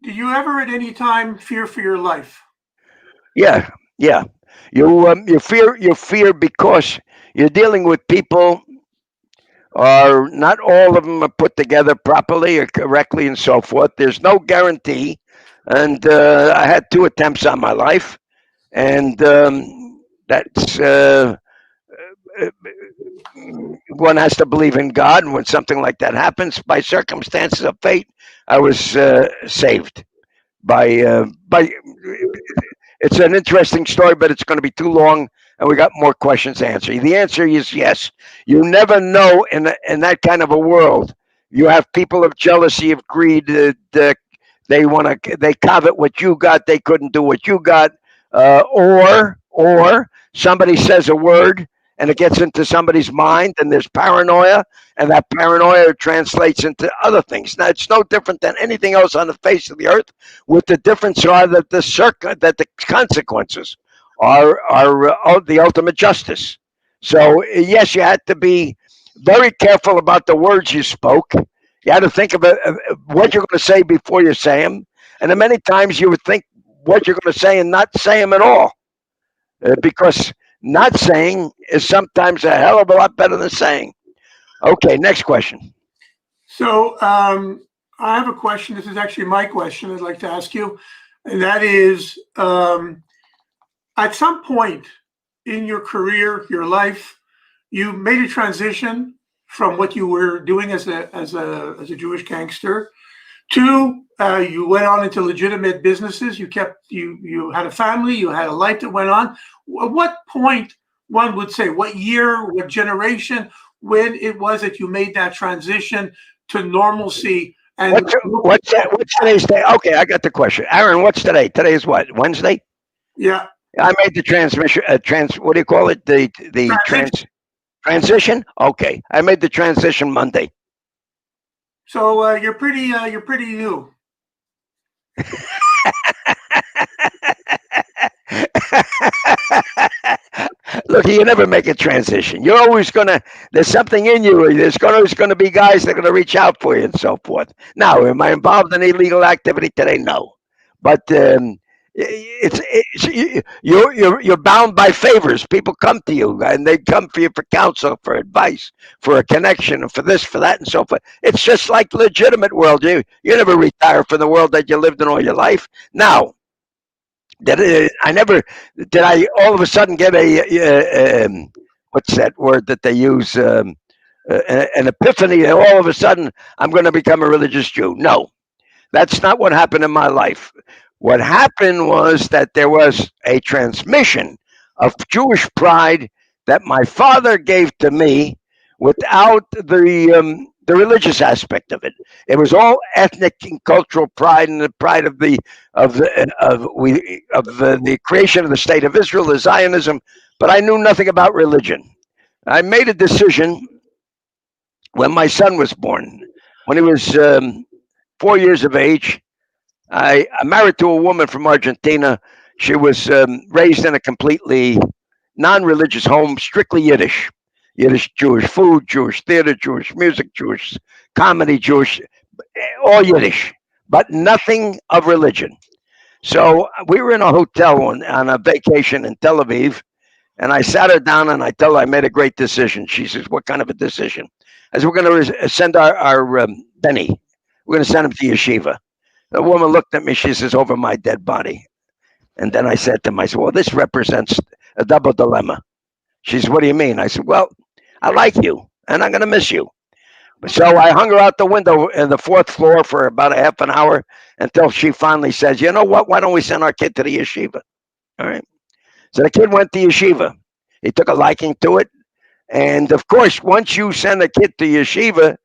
S2: Do you ever at any time fear for your life?
S3: Yeah. You fear because you're dealing with people, or not all of them are put together properly or correctly and so forth. There's no guarantee. And I had 2 attempts on my life, and that's one has to believe in God. And when something like that happens, by circumstances of fate, I was saved by. It's an interesting story, but it's going to be too long, and we got more questions to answer. The answer is yes. You never know in that kind of a world. You have people of jealousy, of greed. They covet what you got. They couldn't do what you got, or somebody says a word and it gets into somebody's mind, and there's paranoia, and that paranoia translates into other things. Now, it's no different than anything else on the face of the earth, with the difference are that the consequences are the ultimate justice. So yes, you had to be very careful about the words you spoke. You had to think about what you're going to say before you say them, and then many times you would think what you're going to say and not say them at all, because not saying is sometimes a hell of a lot better than saying. Okay, next question.
S2: So I have a question. This is actually my question I'd like to ask you. And that is, at some point in your career, your life, you made a transition from what you were doing as a Jewish gangster to you went on into legitimate businesses. You had a family, you had a life that went on. At what point, one would say, what year, what generation, when it was that you made that transition to normalcy? And
S3: what's today's day? Okay, I got the question. Aaron, what's today? Today is what? Wednesday?
S2: Yeah.
S3: I made the transmission. What do you call it? The transition. Okay, I made the transition Monday.
S2: So you're pretty new.
S3: Look, you never make a transition. You're always there's something in you. There's always going to be guys that are going to reach out for you and so forth. Now, am I involved in illegal activity today? No. But you're bound by favors. People come to you, and they come for you for counsel, for advice, for a connection, for this, for that, and so forth. It's just like legitimate world. You never retire from the world that you lived in all your life. Now, I all of a sudden get what's that word that they use, an epiphany, and all of a sudden I'm going to become a religious Jew? No, that's not what happened in my life. What happened was that there was a transmission of Jewish pride that my father gave to me without the religious aspect of it. It was all ethnic and cultural pride, and the pride of the creation of the state of Israel, the Zionism. But I knew nothing about religion. I made a decision when my son was born. When he was 4 years of age, I'm married to a woman from Argentina. She was raised in a completely non-religious home, strictly Yiddish. Yiddish, Jewish food, Jewish theater, Jewish music, Jewish comedy, all Yiddish, but nothing of religion. So we were in a hotel on a vacation in Tel Aviv, and I sat her down and I told her I made a great decision. She says, "What kind of a decision?" I said, "We're going to send our Benny. We're going to send him to yeshiva." The woman looked at me. She says, "Over my dead body." And then I said to myself, "Well, this represents a double dilemma." She says, "What do you mean?" I said, "Well, I like you, and I'm going to miss you." So I hung her out the window in the fourth floor for about a half an hour until she finally says, "You know what? Why don't we send our kid to the yeshiva?" All right. So the kid went to yeshiva. He took a liking to it. And of course, once you send a kid to yeshiva,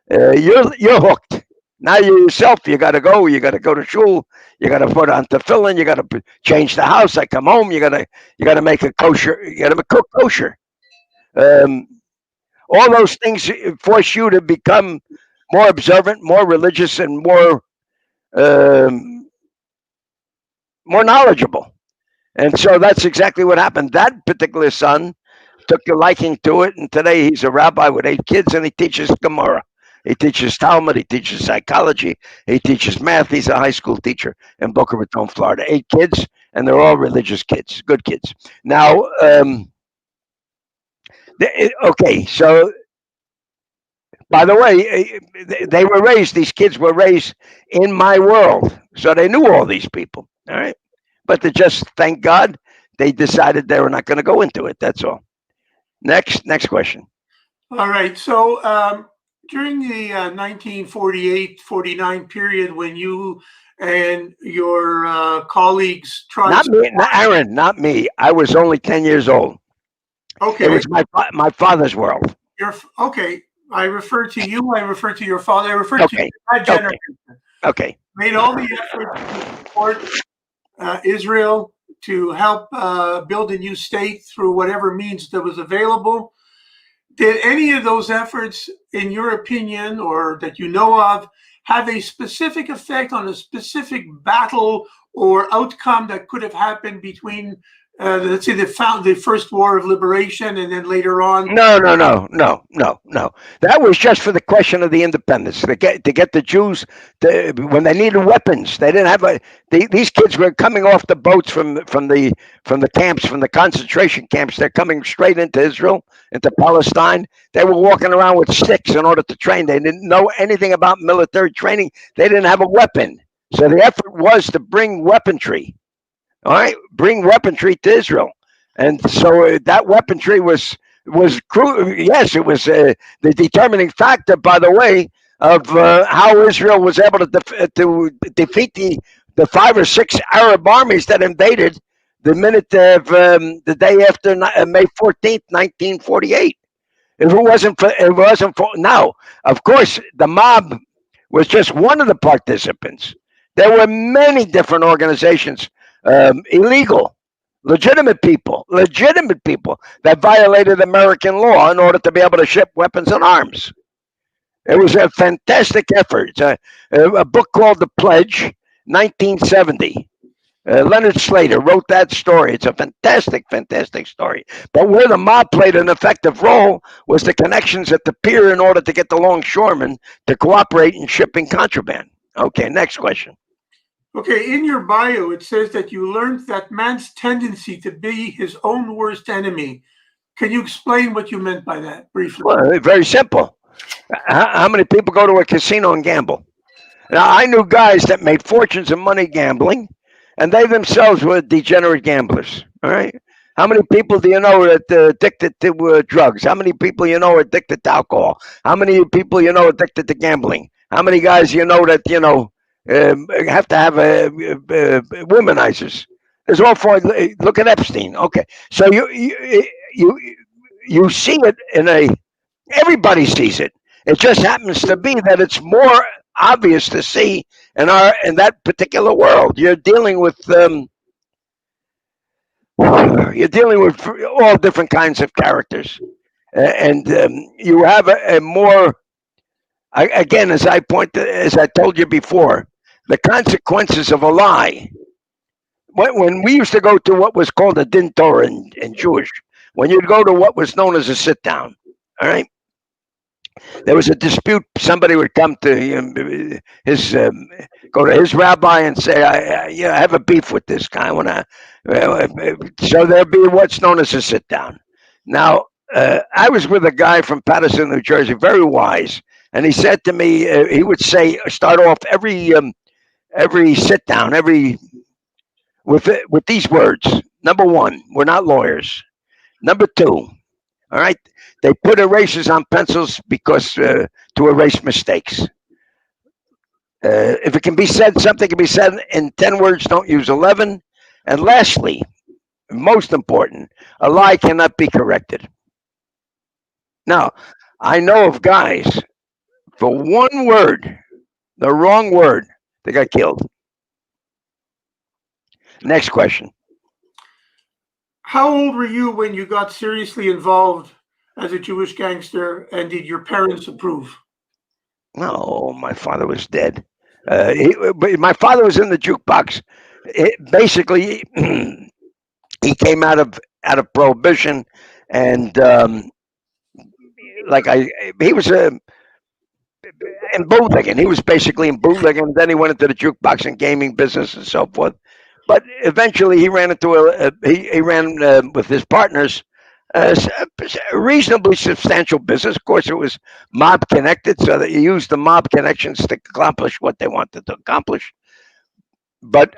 S3: you're hooked. Now you yourself, you got to go. You got to go to shul. You got to put on tefillin. You got to change the house. I come home. You got to make a kosher. You got to cook kosher. Um, all those things force you to become more observant, more religious, and um, more knowledgeable. And so that's exactly what happened. That particular son took a liking to it, and today he's a rabbi with 8 kids, and he teaches Gemara. He teaches Talmud. He teaches psychology. He teaches math. He's a high school teacher in Boca Raton, Florida. 8 kids, and they're all religious kids, good kids. Now, okay, so by the way, they were raised, these kids were raised in my world, so they knew all these people, all right? But they just, thank God, they decided they were not going to go into it, that's all. Next question.
S2: All right. So during the 1948-49 period, when you and your colleagues tried...
S3: Not me, Aaron, not me. I was only 10 years old.
S2: Okay.
S3: It was my father's world.
S2: Okay. I refer to you. I refer to your father. I refer to that generation.
S3: Okay.
S2: Made all the efforts to support Israel, to help build a new state through whatever means that was available. Did any of those efforts, in your opinion, or that you know of, have a specific effect on a specific battle or outcome that could have happened between, let's say, the first war of liberation and then later on?
S3: No. That was just for the question of the independence, to get the Jews when they needed weapons. They didn't have these kids were coming off the boats from the camps, from the concentration camps. They're coming straight into Israel, into Palestine. They were walking around with sticks in order to train. They didn't know anything about military training. They didn't have a weapon. So the effort was to bring weaponry. All right, bring weaponry to Israel. And so that weaponry was crucial. Yes, it was the determining factor, by the way, of how Israel was able to defeat the 5 or 6 Arab armies that invaded the minute of the day after May 14th, 1948. If it wasn't for now, of course, the mob was just one of the participants. There were many different organizations, illegal. Legitimate people that violated American law in order to be able to ship weapons and arms. It was a fantastic effort. A book called The Pledge, 1970. Leonard Slater wrote that story. It's a fantastic story. But where the mob played an effective role was the connections at the pier in order to get the longshoremen to cooperate in shipping contraband. Okay, next question.
S2: Okay, in your bio, it says that you learned that man's tendency to be his own worst enemy. Can you explain what you meant by that briefly?
S3: Well, very simple. How many people go to a casino and gamble? Now, I knew guys that made fortunes of money gambling, and they themselves were degenerate gamblers. All right. How many people do you know that are addicted to drugs? How many people you know are addicted to alcohol? How many people you know are addicted to gambling? How many guys you know that have to have womanizers? There's all four. Look at Epstein. Okay, so you see it everybody sees it. It just happens to be that it's more obvious to see in that particular world. You're dealing with all different kinds of characters, and you have a more. Again, as I told you before, the consequences of a lie. When we used to go to what was called a din Torah in Jewish, when you'd go to what was known as a sit down, all right, There was a dispute. Somebody would come to his go to his rabbi and say, I have a beef with this guy. So there'd be what's known as a sit down. Now, I was with a guy from Patterson, New Jersey, very wise, and he said to me, he would say, start off every sit down, with these words. Number one, we're not lawyers. Number two, all right, they put erasers on pencils because to erase mistakes. If it can be said, something can be said in 10 words, don't use 11. And lastly, most important, a lie cannot be corrected. Now, I know of guys, for one word, the wrong word, they got killed. Next question.
S2: How old were you when you got seriously involved as a Jewish gangster, and did your parents approve?
S3: No, my father was dead. But my father was in the jukebox. Basically, he came out of prohibition, and he was in bootlegging. He was basically in bootlegging. And then he went into the jukebox and gaming business and so forth. But eventually, he ran into he ran with his partners a reasonably substantial business. Of course, it was mob connected, so that you used the mob connections to accomplish what they wanted to accomplish. But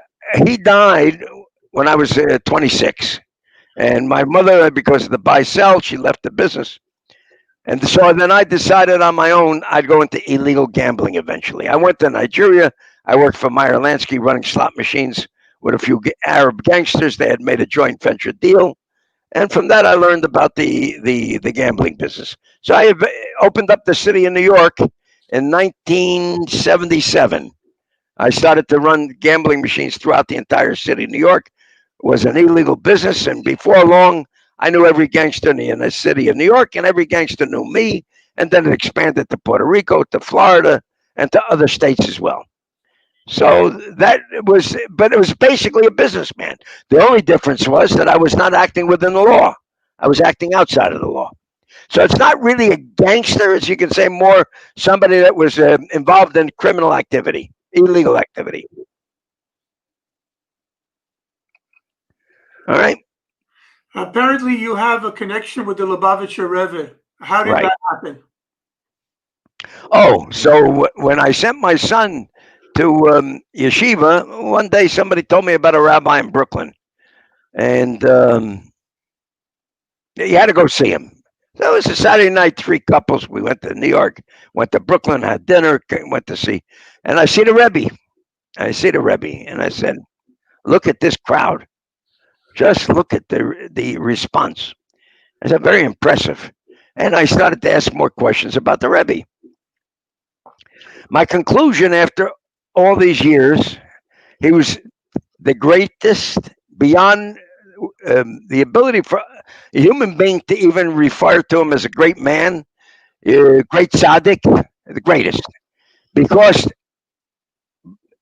S3: he died when I was 26, and my mother, because of the buy-sell, she left the business. And so then I decided on my own I'd go into illegal gambling eventually. I went to Nigeria. I worked for Myron running slot machines with a few Arab gangsters. They had made a joint venture deal. And from that, I learned about the gambling business. So I opened up the city of New York in 1977. I started to run gambling machines throughout the entire city of New York. It was an illegal business. And before long, I knew every gangster in the city of New York, and every gangster knew me. And then it expanded to Puerto Rico, to Florida, and to other states as well. So but it was basically a businessman. The only difference was that I was not acting within the law. I was acting outside of the law. So it's not really a gangster, as you can say, more somebody that was involved in criminal activity, illegal activity. All right.
S2: Apparently, you have a connection with the Lubavitcher Rebbe. How did that happen?
S3: Oh, so when I sent my son to yeshiva, one day somebody told me about a rabbi in Brooklyn, and you had to go see him. So it was a Saturday night, 3 couples. We went to New York, went to Brooklyn, had dinner, went to see, and I see the Rebbe. And I said, "Look at this crowd. Just look at the response." I said, "Very impressive." And I started to ask more questions about the Rebbe. My conclusion after all these years, he was the greatest beyond the ability for a human being to even refer to him as a great man, great tzaddik, the greatest. Because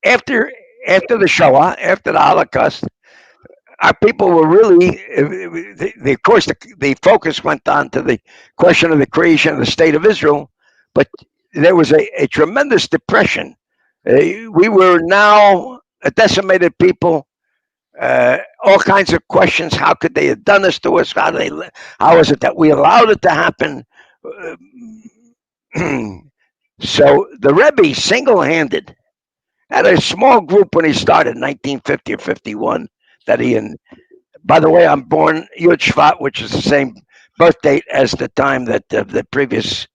S3: after the Shoah, after the Holocaust, our people were really, of course, the focus went on to the question of the creation of the state of Israel, but there was a tremendous depression. We were now a decimated people. All kinds of questions. How could they have done this to us? How is it that we allowed it to happen? So the Rebbe single-handed had a small group when he started in 1950 or 51 that by the way, I'm born Yud Shvat, which is the same birth date as the time that the previous,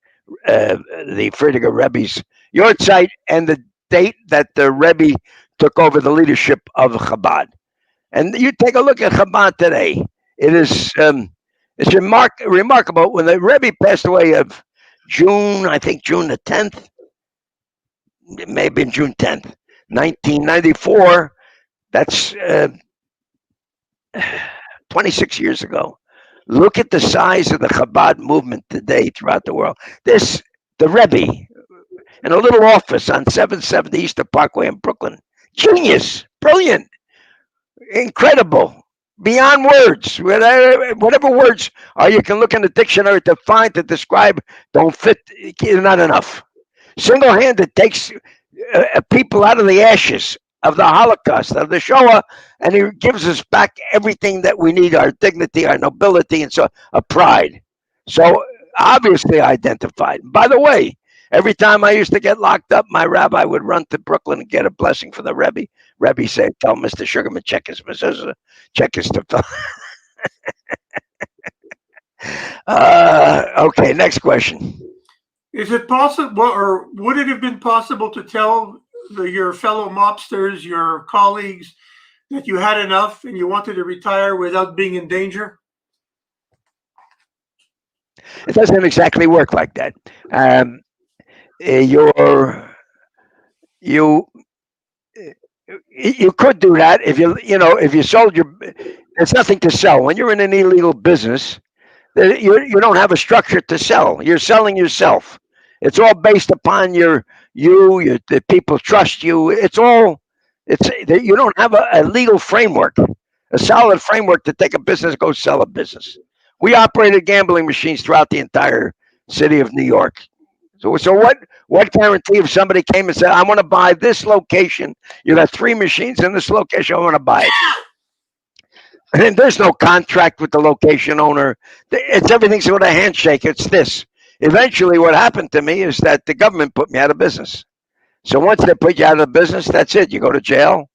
S3: the Frierdiker Rebbe's Yortzeit, and the date that the Rebbe took over the leadership of Chabad. And you take a look at Chabad today. It is it's remarkable. When the Rebbe passed away of June, I think June the 10th, it may have been June 10th, 1994. That's 26 years ago. Look at the size of the Chabad movement today throughout the world. The Rebbe in a little office on 770 Eastern Parkway in Brooklyn. Genius, brilliant, incredible. beyond words. Whatever words are you can look in the dictionary to find to describe don't fit. Not enough. Single-handed takes people out of the ashes of the Holocaust, of the Shoah, and he gives us back everything that we need: our dignity, our nobility, and so a pride. So obviously identified. By the way, every time I used to get locked up, my rabbi would run to Brooklyn and get a blessing from the Rebbe. Rebbe said, "Tell Mr. Sugarman check his mezuzah, check his tefillin." Okay, next question.
S2: Is it possible, or would it have been possible to tell your fellow mobsters, your colleagues, that you had enough and you wanted to retire without being in danger?
S3: It doesn't exactly work like that. You could do that if if you sold your. There's nothing to sell when you're in an illegal business. You don't have a structure to sell. You're selling yourself. It's all based upon the people trust you. You don't have a legal framework, a solid framework to take a business, go sell a business. We operated gambling machines throughout the entire city of New York. So what guarantee if somebody came and said, I want to buy this location, you got 3 machines in this location, I want to buy it. And there's no contract with the location owner. It's everything's with a handshake. It's this. Eventually, what happened to me is that the government put me out of business. So once they put you out of business, that's it. You go to jail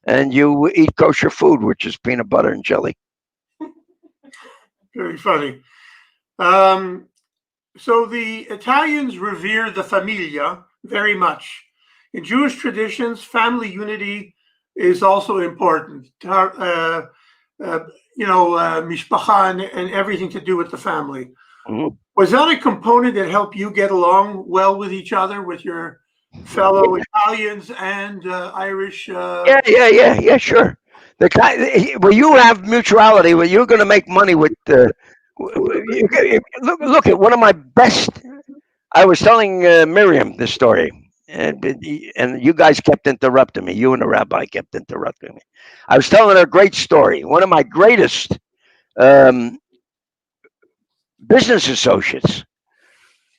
S3: and you eat kosher food, which is peanut butter and jelly.
S2: Very funny. So the Italians revere the familia very much. In Jewish traditions, family unity is also important. Mishpacha and everything to do with the family.
S3: Mm-hmm.
S2: Was that a component that helped you get along well with each other, with your fellow Italians and Irish?
S3: Yeah, sure. Well, you have mutuality. Well, you're going to make money with. Look at one of my best. I was telling Miriam this story, and you guys kept interrupting me. You and the rabbi kept interrupting me. I was telling her a great story. One of my greatest business associates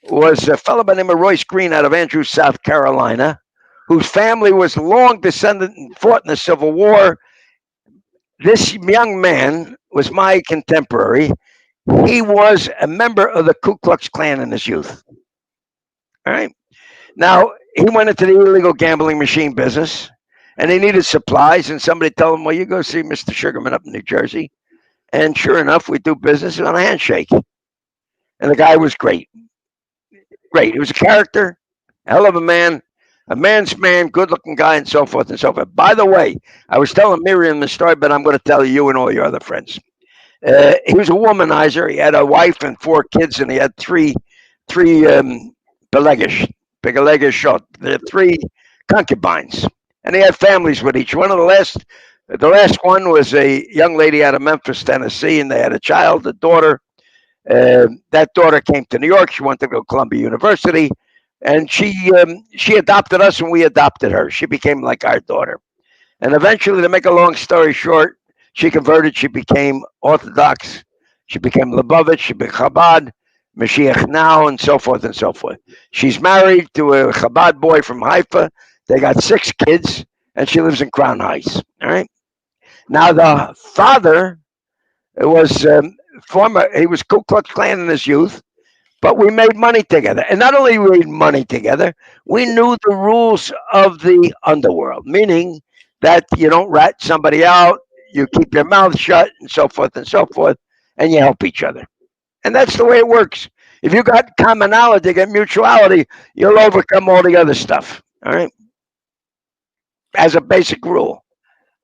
S3: was a fellow by the name of Royce Green out of Andrews, South Carolina, whose family was long descendant and fought in the Civil War. This young man was my contemporary. He was a member of the Ku Klux Klan in his youth. All right. Now, he went into the illegal gambling machine business, and he needed supplies, and somebody told him, well, you go see Mr. Sugarman up in New Jersey. And sure enough, we do business on a handshake. And the guy was great. Great. He was a character, hell of a man, a man's man, good-looking guy, and so forth and so forth. By the way, I was telling Miriam the story, but I'm going to tell you and all your other friends. He was a womanizer. He had a wife and 4 kids, and he had three Belegish, There are 3 concubines, and he had families with each one. Of the last one was a young lady out of Memphis, Tennessee, and they had a child, a daughter. That daughter came to New York. She wanted to go to Columbia University, and she adopted us, and we adopted her. She became like our daughter. And eventually, to make a long story short, she converted. She became Orthodox. She became Lubavitch. She became Chabad, Mashiach now, and so forth and so forth. She's married to a Chabad boy from Haifa. They got 6 kids, and she lives in Crown Heights. All right. Now, the father was he was Ku Klux Klan in his youth, but we made money together. And not only we made money together, we knew the rules of the underworld, meaning that you don't rat somebody out, you keep your mouth shut, and so forth, and you help each other. And that's the way it works. If you got commonality, get mutuality, you'll overcome all the other stuff. All right? As a basic rule.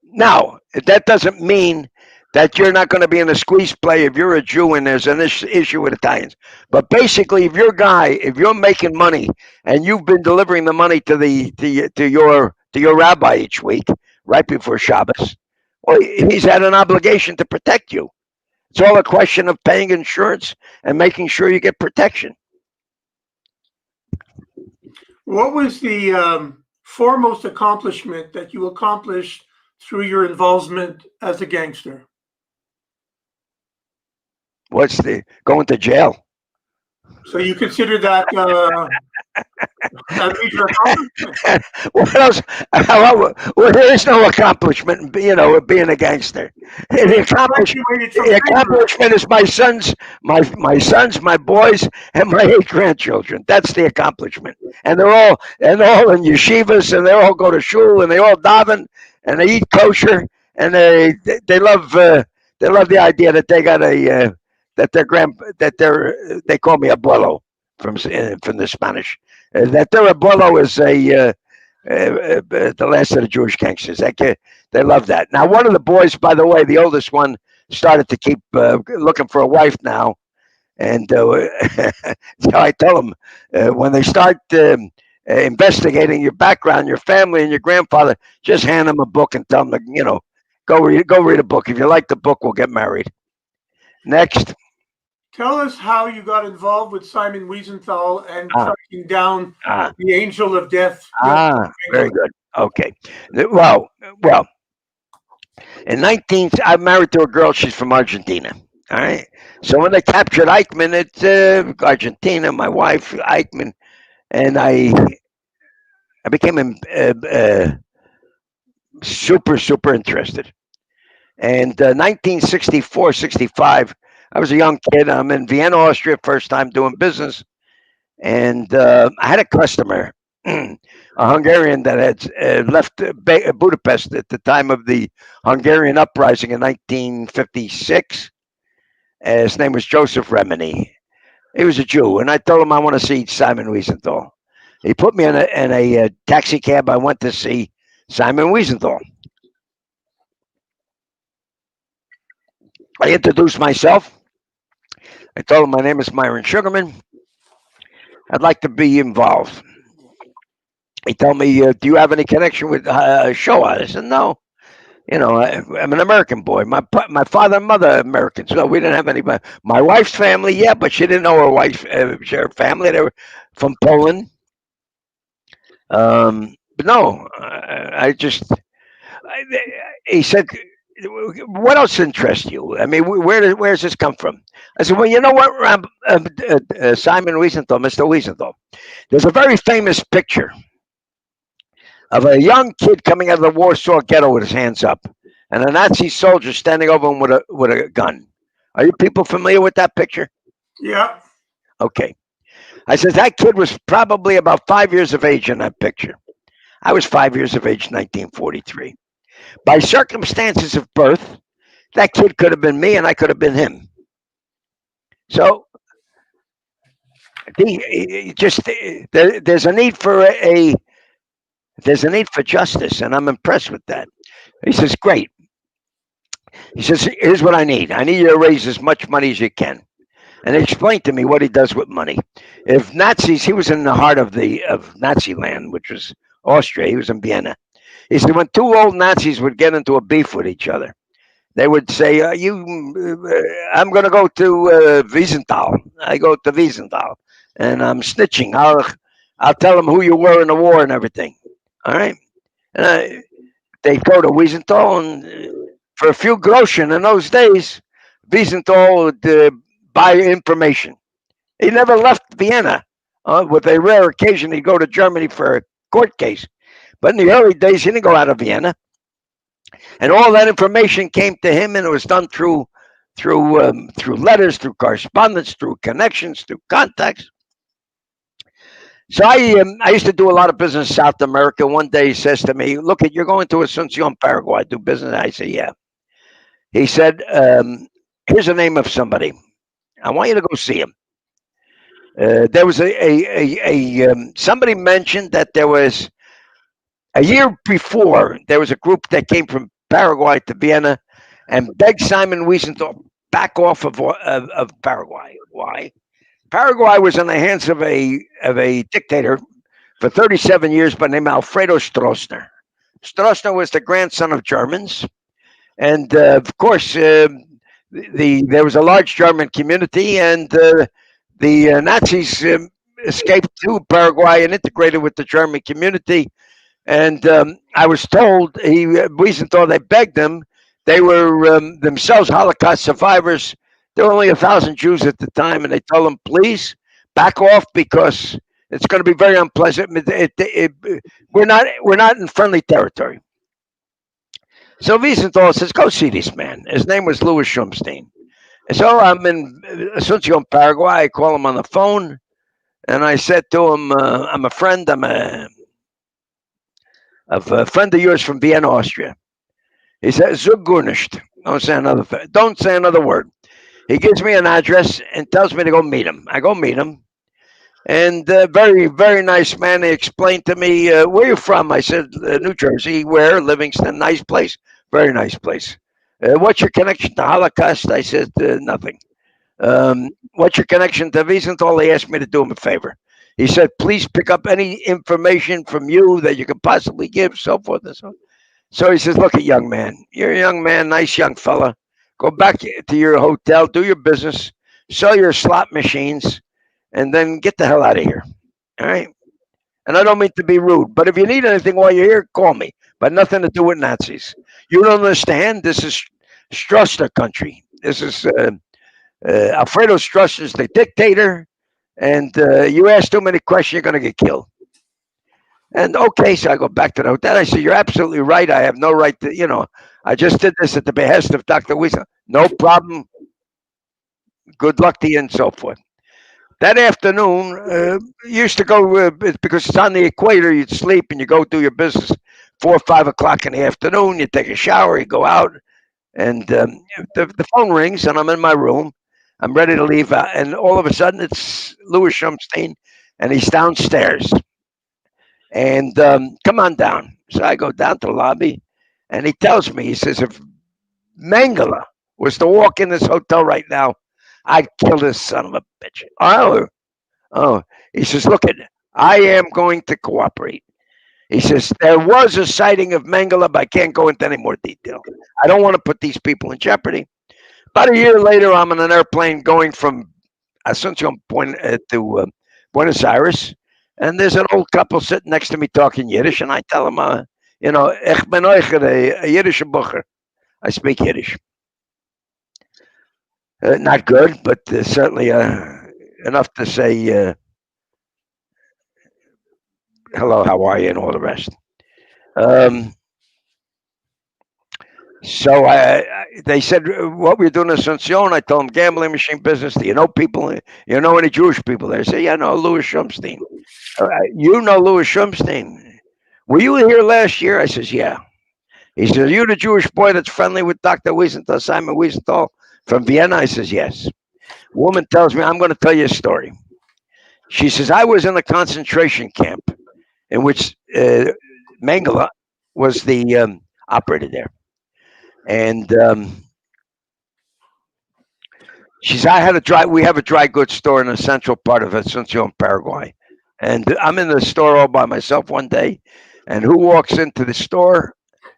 S3: Now, that doesn't mean that you're not going to be in a squeeze play if you're a Jew and there's an issue with Italians. But basically, if you're making money and you've been delivering the money to your rabbi each week, right before Shabbos, well, he's had an obligation to protect you. It's all a question of paying insurance and making sure you get protection.
S2: What was the foremost accomplishment that you accomplished through your involvement as a gangster?
S3: What's the going to jail?
S2: So you consider that a major accomplishment?
S3: What else? Well, there is no accomplishment, being a gangster. The
S2: Graduated from
S3: the
S2: prison.
S3: accomplishment is my sons, my boys, and my 8 grandchildren. That's the accomplishment. And they're all in yeshivas, and they all go to shul, and they all daven, and they eat kosher, and they love the idea that they got they call me abuelo from the Spanish. That their abuelo is the last of the Jewish gangsters. They love that. Now, one of the boys, by the way, the oldest one, started to keep looking for a wife now. And so I tell them, when they start investigating your background, your family, and your grandfather, just hand them a book and tell them, go read a book. If you like the book, we'll get married. Next.
S2: Tell us how you got involved with Simon Wiesenthal and tracking down the angel of death.
S3: Very good. Okay. Well, I'm married to a girl. She's from Argentina. All right. So when they captured Eichmann, it's Argentina, my wife, Eichmann, and I became super interested. And 1964, 65, I was a young kid. I'm in Vienna, Austria, first time doing business. And I had a customer, a Hungarian that had left Budapest at the time of the Hungarian uprising in 1956. His name was Joseph Remini. He was a Jew. And I told him I want to see Simon Wiesenthal. He put me in a taxi cab. I went to see Simon Wiesenthal. I introduced myself. I told him my name is Myron Sugarman. I'd like to be involved. He told me, do you have any connection with Shoah? I said, no. I'm an American boy. My father and mother are Americans. So we didn't have anybody. My wife's family, yeah, but she didn't know her family. They were from Poland. But no, he said, what else interests you? I mean, where does this come from? I said, well, you know what, Simon Wiesenthal, Mr. Wiesenthal, there's a very famous picture of a young kid coming out of the Warsaw Ghetto with his hands up, and a Nazi soldier standing over him with a gun. Are you people familiar with that picture?
S2: Yeah.
S3: Okay. I said, that kid was probably about 5 years of age in that picture. I was 5 years of age in 1943. By circumstances of birth, that kid could have been me and I could have been him. So there's a need for justice, and I'm impressed with that. He says, great. He says, here's what I need. I need you to raise as much money as you can. And he explained to me what he does with money. If Nazis, he was in the heart of Nazi land, which was Austria. He was in Vienna. He said, when two old Nazis would get into a beef with each other, they would say, I'm going to go to Wiesenthal. I go to Wiesenthal, and I'm snitching. I'll tell them who you were in the war and everything. All right? And they'd go to Wiesenthal, and for a few groschen in those days, Wiesenthal would buy information. He never left Vienna. With a rare occasion, he'd go to Germany for a court case. But in the early days, he didn't go out of Vienna. And all that information came to him, and it was done through letters, through correspondence, through connections, through contacts. So I used to do a lot of business in South America. One day he says to me, look, you're going to Asuncion, Paraguay, do business? I say, yeah. He said, here's the name of somebody. I want you to go see him. There was somebody mentioned that there was a year before, there was a group that came from Paraguay to Vienna and begged Simon Wiesenthal back off of Paraguay. Why? Paraguay was in the hands of a dictator for 37 years by the name Alfredo Stroessner. Stroessner was the grandson of Germans. And of course, there was a large German community, and the Nazis escaped to Paraguay and integrated with the German community. And I was told, Wiesenthal, they begged them. They were themselves Holocaust survivors. There were only 1,000 Jews at the time, and they told them, please back off because it's going to be very unpleasant. We're not in friendly territory. So Wiesenthal says, go see this man. His name was Louis Shumstein. And so I'm in Asunción, Paraguay. I call him on the phone, and I said to him, I'm a friend. I'm a friend of yours from Vienna, Austria. He says, "Zug Gurnisht." Don't say another word. He gives me an address and tells me to go meet him. I go meet him, and very, very nice man. He explained to me, where you from? I said, New Jersey. Where? Livingston. Nice place. Very nice place. What's your connection to Holocaust? I said, nothing. What's your connection to Wiesenthal? He asked me to do him a favor. He said, please pick up any information from you that you could possibly give, so forth and so on. So he says, look, young man, you're a young man, nice young fella. Go back to your hotel, do your business, sell your slot machines, and then get the hell out of here. All right? And I don't mean to be rude, but if you need anything while you're here, call me. But nothing to do with Nazis. You don't understand? This is Stroessner country. This is Alfredo Stroessner's the dictator, and you ask too many questions, you're going to get killed. And okay, so I go back to the hotel. I said, you're absolutely right. I have no right to, I just did this at the behest of Dr. Wiesenthal. No problem. Good luck to you and so forth. That afternoon, used to go, because it's on the equator, you'd sleep and you go do your business 4 or 5 o'clock in the afternoon. You take a shower, you go out, and the phone rings, and I'm in my room. I'm ready to leave, and all of a sudden, it's Louis Shumstein, and he's downstairs. And come on down. So I go down to the lobby, and he tells me, he says, if Mengele was to walk in this hotel right now, I'd kill this son of a bitch. Oh. He says, look, I am going to cooperate. He says, there was a sighting of Mengele, but I can't go into any more detail. I don't want to put these people in jeopardy. About a year later, I'm on an airplane going from Asunción to Buenos Aires. And there's an old couple sitting next to me talking Yiddish, and I tell them, ich bin euch a Yiddish Bucher. I speak Yiddish. Not good, but certainly enough to say hello, how are you, and all the rest. So they said, what were you doing in Asunción? I told them, gambling machine business. Do you know people? You know any Jewish people there? I said, yeah, I know Louis Shumstein. You know Louis Shumstein. Were you here last year? I says, yeah. He says, are you the Jewish boy that's friendly with Dr. Wiesenthal, Simon Wiesenthal from Vienna? I says, yes. Woman tells me, I'm going to tell you a story. She says, I was in a concentration camp in which Mengele was the operator there. And she said, we have a dry goods store in the central part of Asunción, Paraguay. And I'm in the store all by myself one day. And who walks into the store?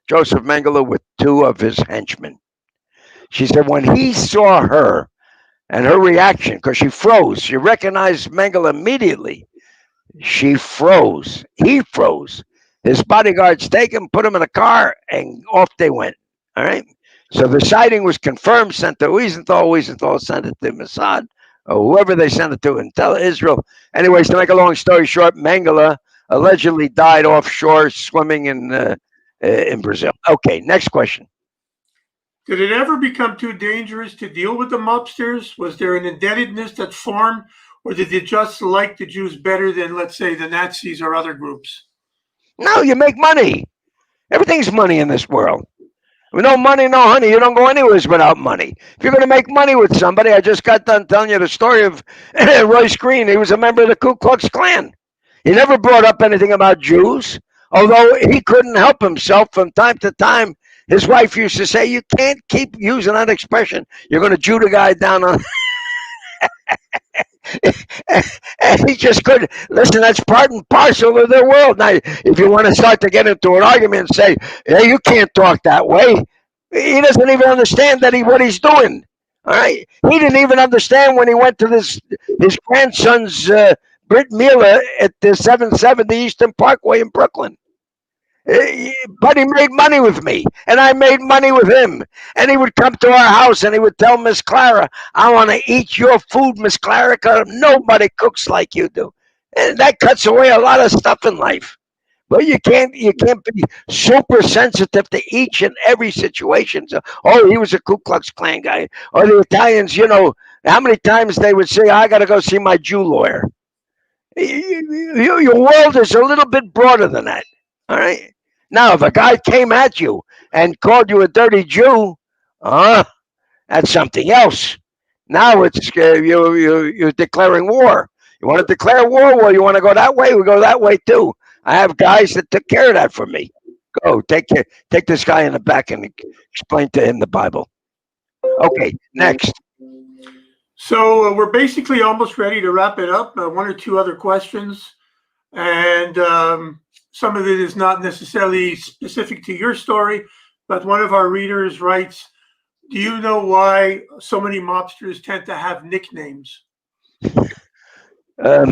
S3: Joseph Mengele with 2 of his henchmen. She said, when he saw her and her reaction, because she froze, she recognized Mengele immediately. She froze. He froze. His bodyguards take him, put him in a car, and off they went. All right. So the sighting was confirmed, sent to Wiesenthal. Wiesenthal sent it to Mossad, or whoever they sent it to, and tell Israel. Anyways, to make a long story short, Mengele allegedly died offshore swimming in Brazil. Okay, next question.
S2: Did it ever become too dangerous to deal with the mobsters? Was there an indebtedness that formed, or did they just like the Jews better than, let's say, the Nazis or other groups?
S3: No, you make money. Everything's money in this world. With no money, no honey. You don't go anywhere without money. If you're going to make money with somebody, I just got done telling you the story of Royce Green. He was a member of the Ku Klux Klan. He never brought up anything about Jews, although he couldn't help himself from time to time. His wife used to say, you can't keep using that expression. You're going to Jew the guy down on... And he just couldn't. Listen, that's part and parcel of their world. Now, if you want to start to get into an argument and say, hey, you can't talk that way, he doesn't even understand what he's doing. All right? He didn't even understand when he went to his grandson's Brit Milah at the 770 Eastern Parkway in Brooklyn. But he made money with me, and I made money with him. And he would come to our house, and he would tell Miss Clara, "I want to eat your food, Miss Clara, 'cause nobody cooks like you do." And that cuts away a lot of stuff in life. But you can't be super sensitive to each and every situation. So, oh, he was a Ku Klux Klan guy, or the Italians. How many times they would say, "I got to go see my Jew lawyer." Your world is a little bit broader than that. All right. Now, if a guy came at you and called you a dirty Jew, that's something else. Now it's you're declaring war. You want to declare war? Well, you want to go that way? We go that way too. I have guys that took care of that for me. Go take this guy in the back and explain to him the Bible. Okay, next.
S2: So we're basically almost ready to wrap it up. One or two other questions, and some of it is not necessarily specific to your story, but one of our readers writes, "Do you know why so many mobsters tend to have nicknames?"
S3: Let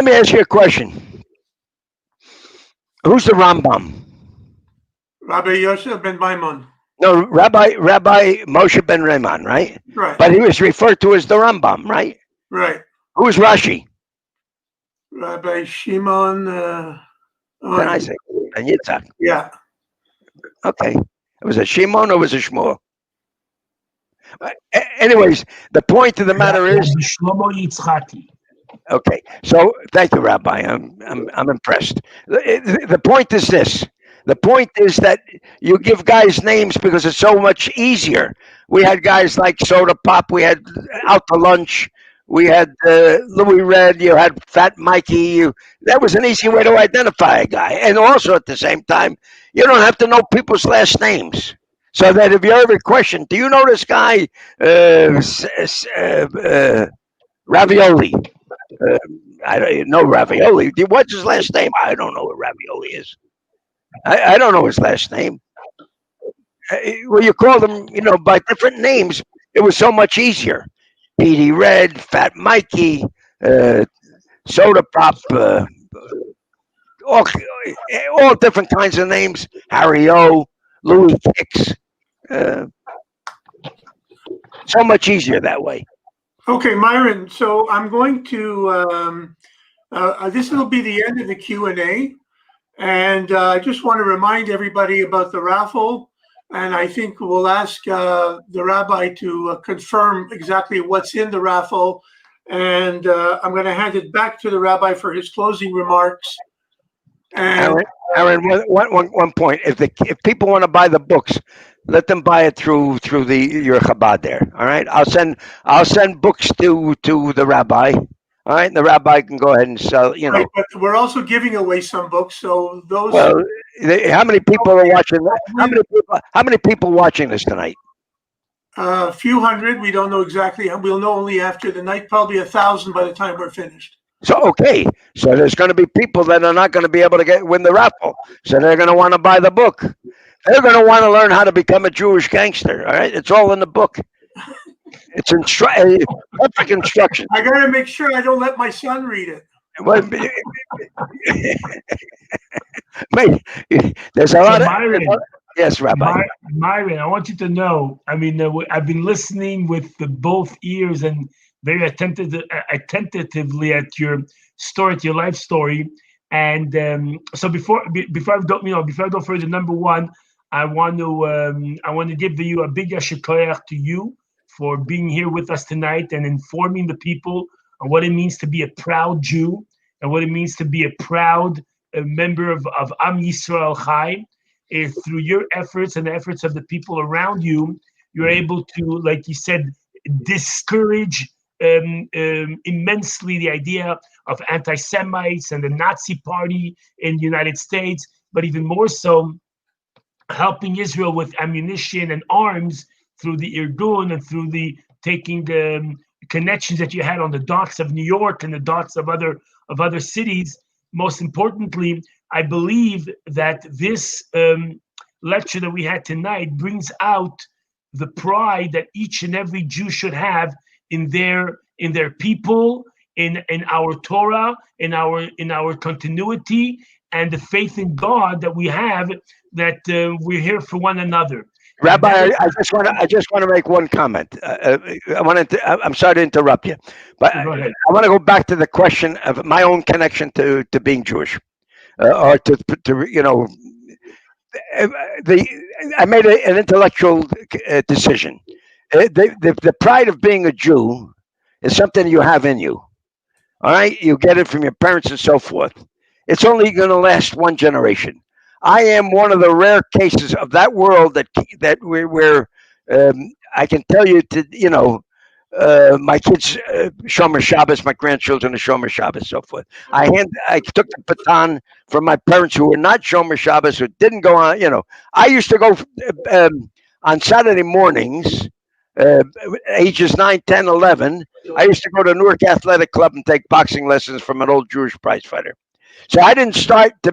S3: me ask you a question. Who's the Rambam?
S2: Rabbi Yosef ben Maimon.
S3: No, Rabbi Moshe ben Rayman, right?
S2: Right.
S3: But he was referred to as the Rambam, right?
S2: Right.
S3: Who's Rashi?
S2: Rabbi Shimon.
S3: Ben Isaac and Yitzhak.
S2: Yeah.
S3: Okay. It was a Shimon or was a Shmuel? Anyways, the point of the matter is
S1: Shlomo Yitzchaki.
S3: okay. So thank you, Rabbi. I'm impressed. The point is this. The point is that you give guys names because it's so much easier. We had guys like Soda Pop. We had Out to Lunch. We had Louis Red. You had Fat Mikey. That was an easy way to identify a guy. And also at the same time, you don't have to know people's last names. So that if you ever question, do you know this guy, Ravioli? I don't know Ravioli. What's his last name? I don't know what Ravioli is. I don't know his last name. Well, you call them, by different names. It was so much easier. Petey Red, Fat Mikey, Soda Pop, all different kinds of names. Harry O, Louis Kicks. So much easier that way.
S2: Okay, Myron. So I'm going to. This will be the end of the Q&A. And I just want to remind everybody about the raffle. And I think we'll ask the rabbi to confirm exactly what's in the raffle. And I'm going to hand it back to the rabbi for his closing remarks. And
S3: Aaron, one point. If people want to buy the books, let them buy it through your Chabad there. All right. I'll send books to the rabbi. All right, and the rabbi can go ahead and sell.
S2: Right, but we're also giving away some books, so those.
S3: Well, how many people are watching? How many people watching this tonight?
S2: A few hundred. We don't know exactly. We'll know only after the night. Probably 1,000 by the time we're finished.
S3: So okay, so there's going to be people that are not going to be able to win the raffle. So they're going to want to buy the book. They're going to want to learn how to become a Jewish gangster. All right, it's all in the book. It's perfect instruction.
S2: I got to make sure I don't let my son read it.
S3: Mate, there's a lot of.
S1: Myron,
S3: Yes, Rabbi.
S1: Myron, I want you to know. I mean, I've been listening with both ears and very attentively at your story, at your life story. And so before I go further, number one, I want to give you a big yasher koach to you for being here with us tonight and informing the people on what it means to be a proud Jew and what it means to be a proud member of Am Yisrael Chai. Through your efforts and the efforts of the people around you, you're able to, like you said, discourage immensely the idea of anti-Semites and the Nazi Party in the United States, but even more so, helping Israel with ammunition and arms through the Irgun and through taking the connections that you had on the docks of New York and the docks of other cities. Most importantly, I believe that this lecture that we had tonight brings out the pride that each and every Jew should have in their people, in our Torah, in our continuity, and the faith in God that we have, that we're here for one another.
S3: Rabbi, I just want to make one comment. I'm sorry to interrupt you, but
S1: Go ahead.
S3: I want to go back to the question of my own connection to being Jewish, or to I made an intellectual decision. The pride of being a Jew is something you have in you. All right, you get it from your parents and so forth. It's only going to last one generation. I am one of the rare cases of that world that where I can tell you my kids Shomer Shabbos, my grandchildren are Shomer Shabbos, so forth. I took the baton from my parents who were not Shomer Shabbos, who didn't go on. I used to go on Saturday mornings, ages 9, 10, 11. I used to go to Newark Athletic Club and take boxing lessons from an old Jewish prize fighter. So I didn't start to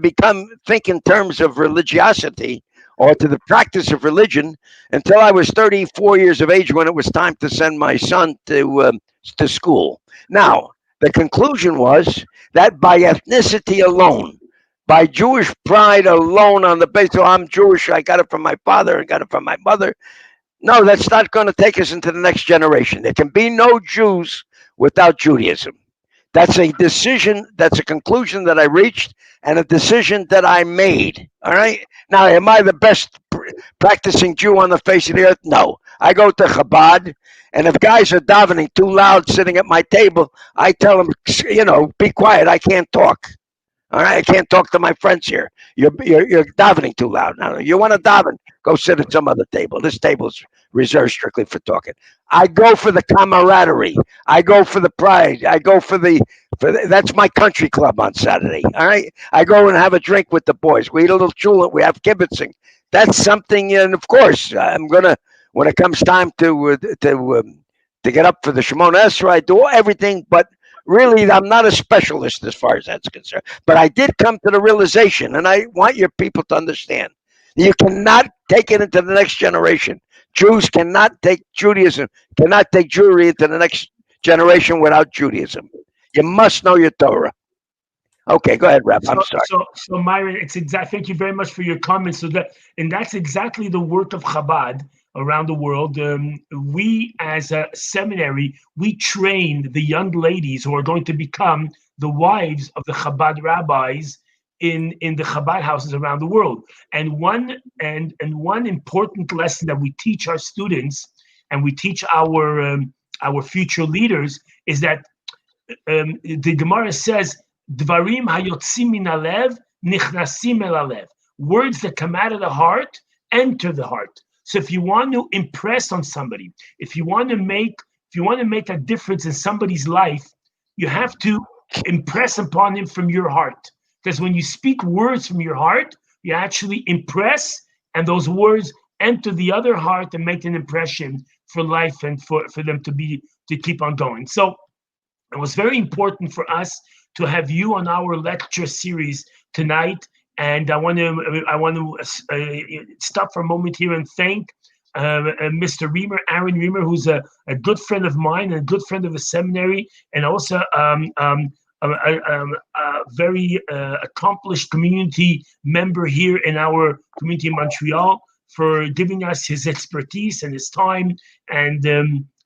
S3: think in terms of religiosity or to the practice of religion until I was 34 years of age, when it was time to send my son to school. Now, the conclusion was that by ethnicity alone, by Jewish pride alone, on the basis of I'm Jewish, I got it from my father, I got it from my mother. No, that's not going to take us into the next generation. There can be no Jews without Judaism. That's a decision, that's a conclusion that I reached, and a decision that I made. All right? Now, am I the best practicing Jew on the face of the earth? No. I go to Chabad, and if guys are davening too loud sitting at my table, I tell them, be quiet, I can't talk. All right? I can't talk to my friends here. You're davening too loud. Now, you want to daven, go sit at some other table. This table's reserved strictly for talking. I go for the camaraderie. I go for the pride. I go for that's my country club on Saturday. All right. I go and have a drink with the boys. We eat a little chula. We have kibitzing. That's something. And of course, I'm gonna, when it comes time to get up for the Shemona Esrei, I do everything. But really, I'm not a specialist as far as that's concerned. But I did come to the realization, and I want your people to understand, you cannot take it into the next generation. Jews cannot take Judaism, cannot take Jewry into the next generation without Judaism. You must know your Torah. Okay, go ahead, Reb. I'm sorry.
S1: So Myron, it's thank you very much for your comments. And that's exactly the work of Chabad around the world. We, as a seminary, we train the young ladies who are going to become the wives of the Chabad rabbis in the Chabad houses around the world. And one important lesson that we teach our students, and we teach our future leaders, is that the Gemara says, Dvarim hayotzim min halev nichnasim el halev. Words that come out of the heart enter the heart. So if you want to impress on somebody, if you want to make a difference in somebody's life, you have to impress upon him from your heart. Because when you speak words from your heart, you actually impress, and those words enter the other heart and make an impression for life and for them to keep on going. So it was very important for us to have you on our lecture series tonight. And I want to stop for a moment here and thank Mr. Reamer, Aaron Reamer, who's a good friend of mine and a good friend of the seminary, and also a very accomplished community member here in our community in Montreal, for giving us his expertise and his time, and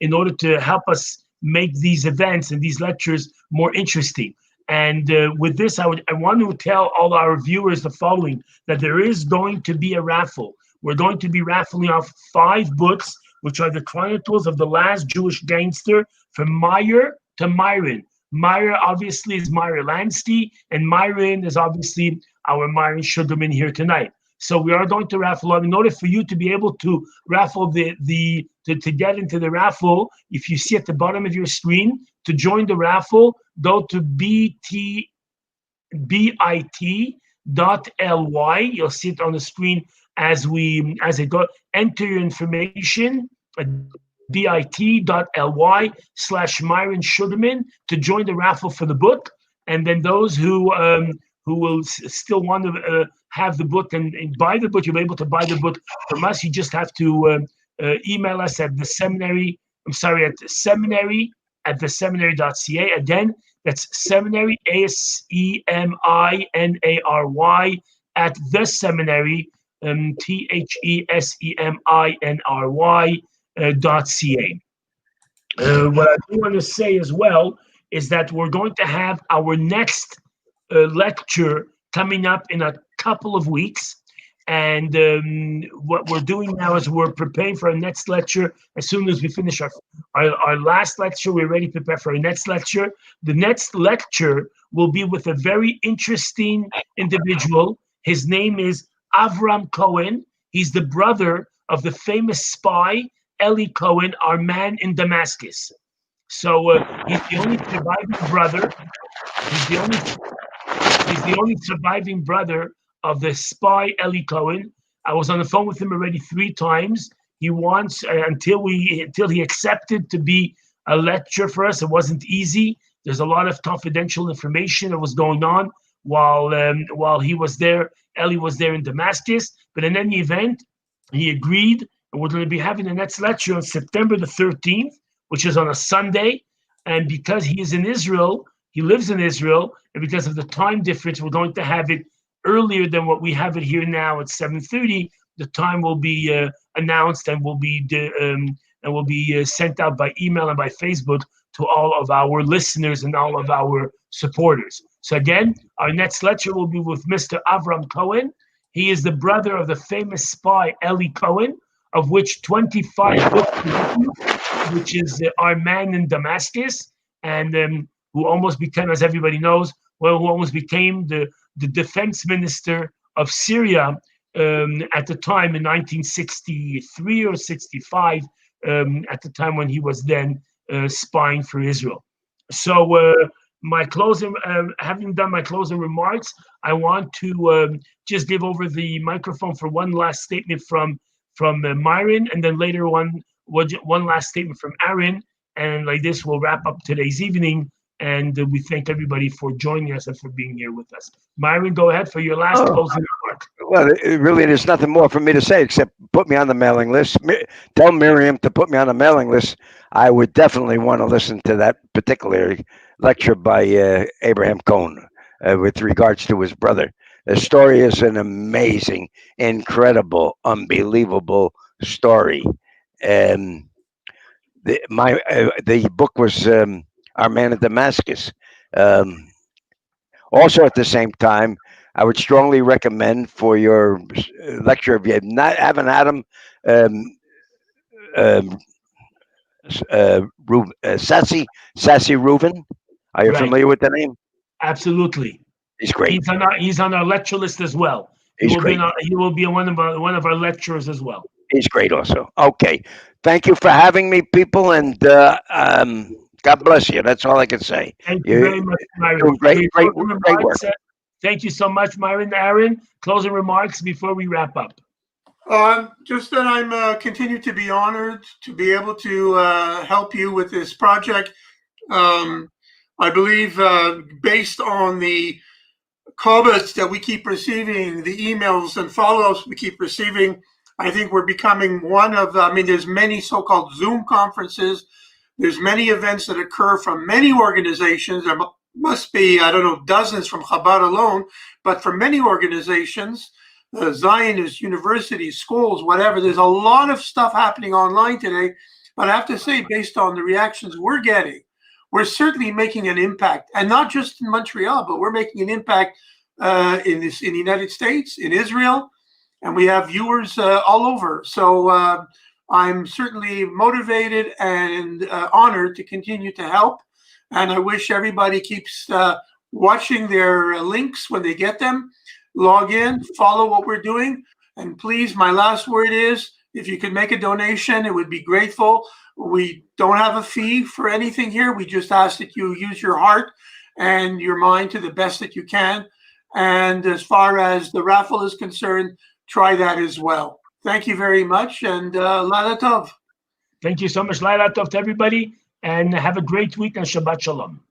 S1: in order to help us make these events and these lectures more interesting. And with this, I want to tell all our viewers the following, that there is going to be a raffle. We're going to be raffling off 5 books, which are the Chronicles of the Last Jewish Gangster, from Meyer to Myron. Meyer obviously is Meyer Lansky, and Myron is obviously our Myron Sugarman here tonight. So we are going to raffle on. In order for you to be able to raffle to get into the raffle, if you see at the bottom of your screen, to join the raffle, go to bit.ly. You'll see it on the screen as it go. Enter your information at bit.ly/Myron Sugarman to join the raffle for the book. And then those who will still want to have the book and buy the book, you'll be able to buy the book from us. You just have to email us at seminary at theseminary.ca. Again, that's seminary, ASEMINARY, at theseminary, THESEMINRY.ca. What I do want to say as well is that we're going to have our next lecture coming up in a couple of weeks. And what we're doing now is we're preparing for our next lecture. As soon as we finish our last lecture, we're ready to prepare for our next lecture. The next lecture will be with a very interesting individual. His name is Avram Cohen. He's the brother of the famous spy, Eli Cohen, our man in Damascus. So he's the only surviving brother. He's the only surviving brother of the spy Eli Cohen. I was on the phone with him already 3 times. He wants until he accepted to be a lecturer for us. It wasn't easy. There's a lot of confidential information that was going on while he was there. Eli was there in Damascus. But in any event, he agreed, and we're going to be having the next lecture on September the 13th, which is on a Sunday. And because he is in Israel, he lives in Israel, and because of the time difference, we're going to have it earlier than what we have it here now at 7:30. The time will be announced and will be sent out by email and by Facebook to all of our listeners and all of our supporters. So again, our next lecture will be with Mr. Avram Cohen. He is the brother of the famous spy Eli Cohen, of which 25 books, which is our man in Damascus, and who almost became, as everybody knows, who almost became the defense minister of Syria at the time in 1963 or 65, at the time when he was then spying for Israel. So my closing, having done my closing remarks, I want to just give over the microphone for one last statement from Myron, and then later one last statement from Aaron, and like this we'll wrap up today's evening. And we thank everybody for joining us and for being here with us. Myron, go ahead for your last closing remark.
S3: Well, really, there's nothing more for me to say except put me on the mailing list. Tell Miriam to put me on the mailing list. I would definitely want to listen to that particular lecture by Abraham Cohen with regards to his brother. The story is an amazing, incredible, unbelievable story. The book was Our Man in Damascus. Also, at the same time, I would strongly recommend for your lecture, if you haven't had him, Sassy Reuven. Are you familiar with the name?
S1: Absolutely.
S3: He's great.
S1: He's on our lecture list as well. He will be one of our lecturers as well.
S3: He's great also. Okay. Thank you for having me, people, and God bless you. That's all I can say.
S1: Thank you very much, Myron.
S3: Great work.
S1: Thank you so much, Myron. Aaron, closing remarks before we wrap up.
S2: Just that I'm continue to be honored to be able to help you with this project. I believe based on the comments that we keep receiving, the emails and follow-ups we keep receiving, I think we're becoming one of there's many so-called Zoom conferences. There's many events that occur from many organizations. There must be, I don't know, dozens from Chabad alone, but from many organizations, Zionist universities, schools, whatever. There's a lot of stuff happening online today. But I have to say, based on the reactions we're getting, we're certainly making an impact. And not just in Montreal, but we're making an impact in the United States, in Israel, and we have viewers all over. So I'm certainly motivated and honored to continue to help. And I wish everybody keeps watching their links when they get them. Log in, follow what we're doing. And please, my last word is, if you could make a donation, it would be grateful. We don't have a fee for anything here. We just ask that you use your heart and your mind to the best that you can. And as far as the raffle is concerned, try that as well. Thank you very much, and Laila Tov.
S1: Thank you so much, Laila Tov, to everybody, and have a great week and Shabbat Shalom.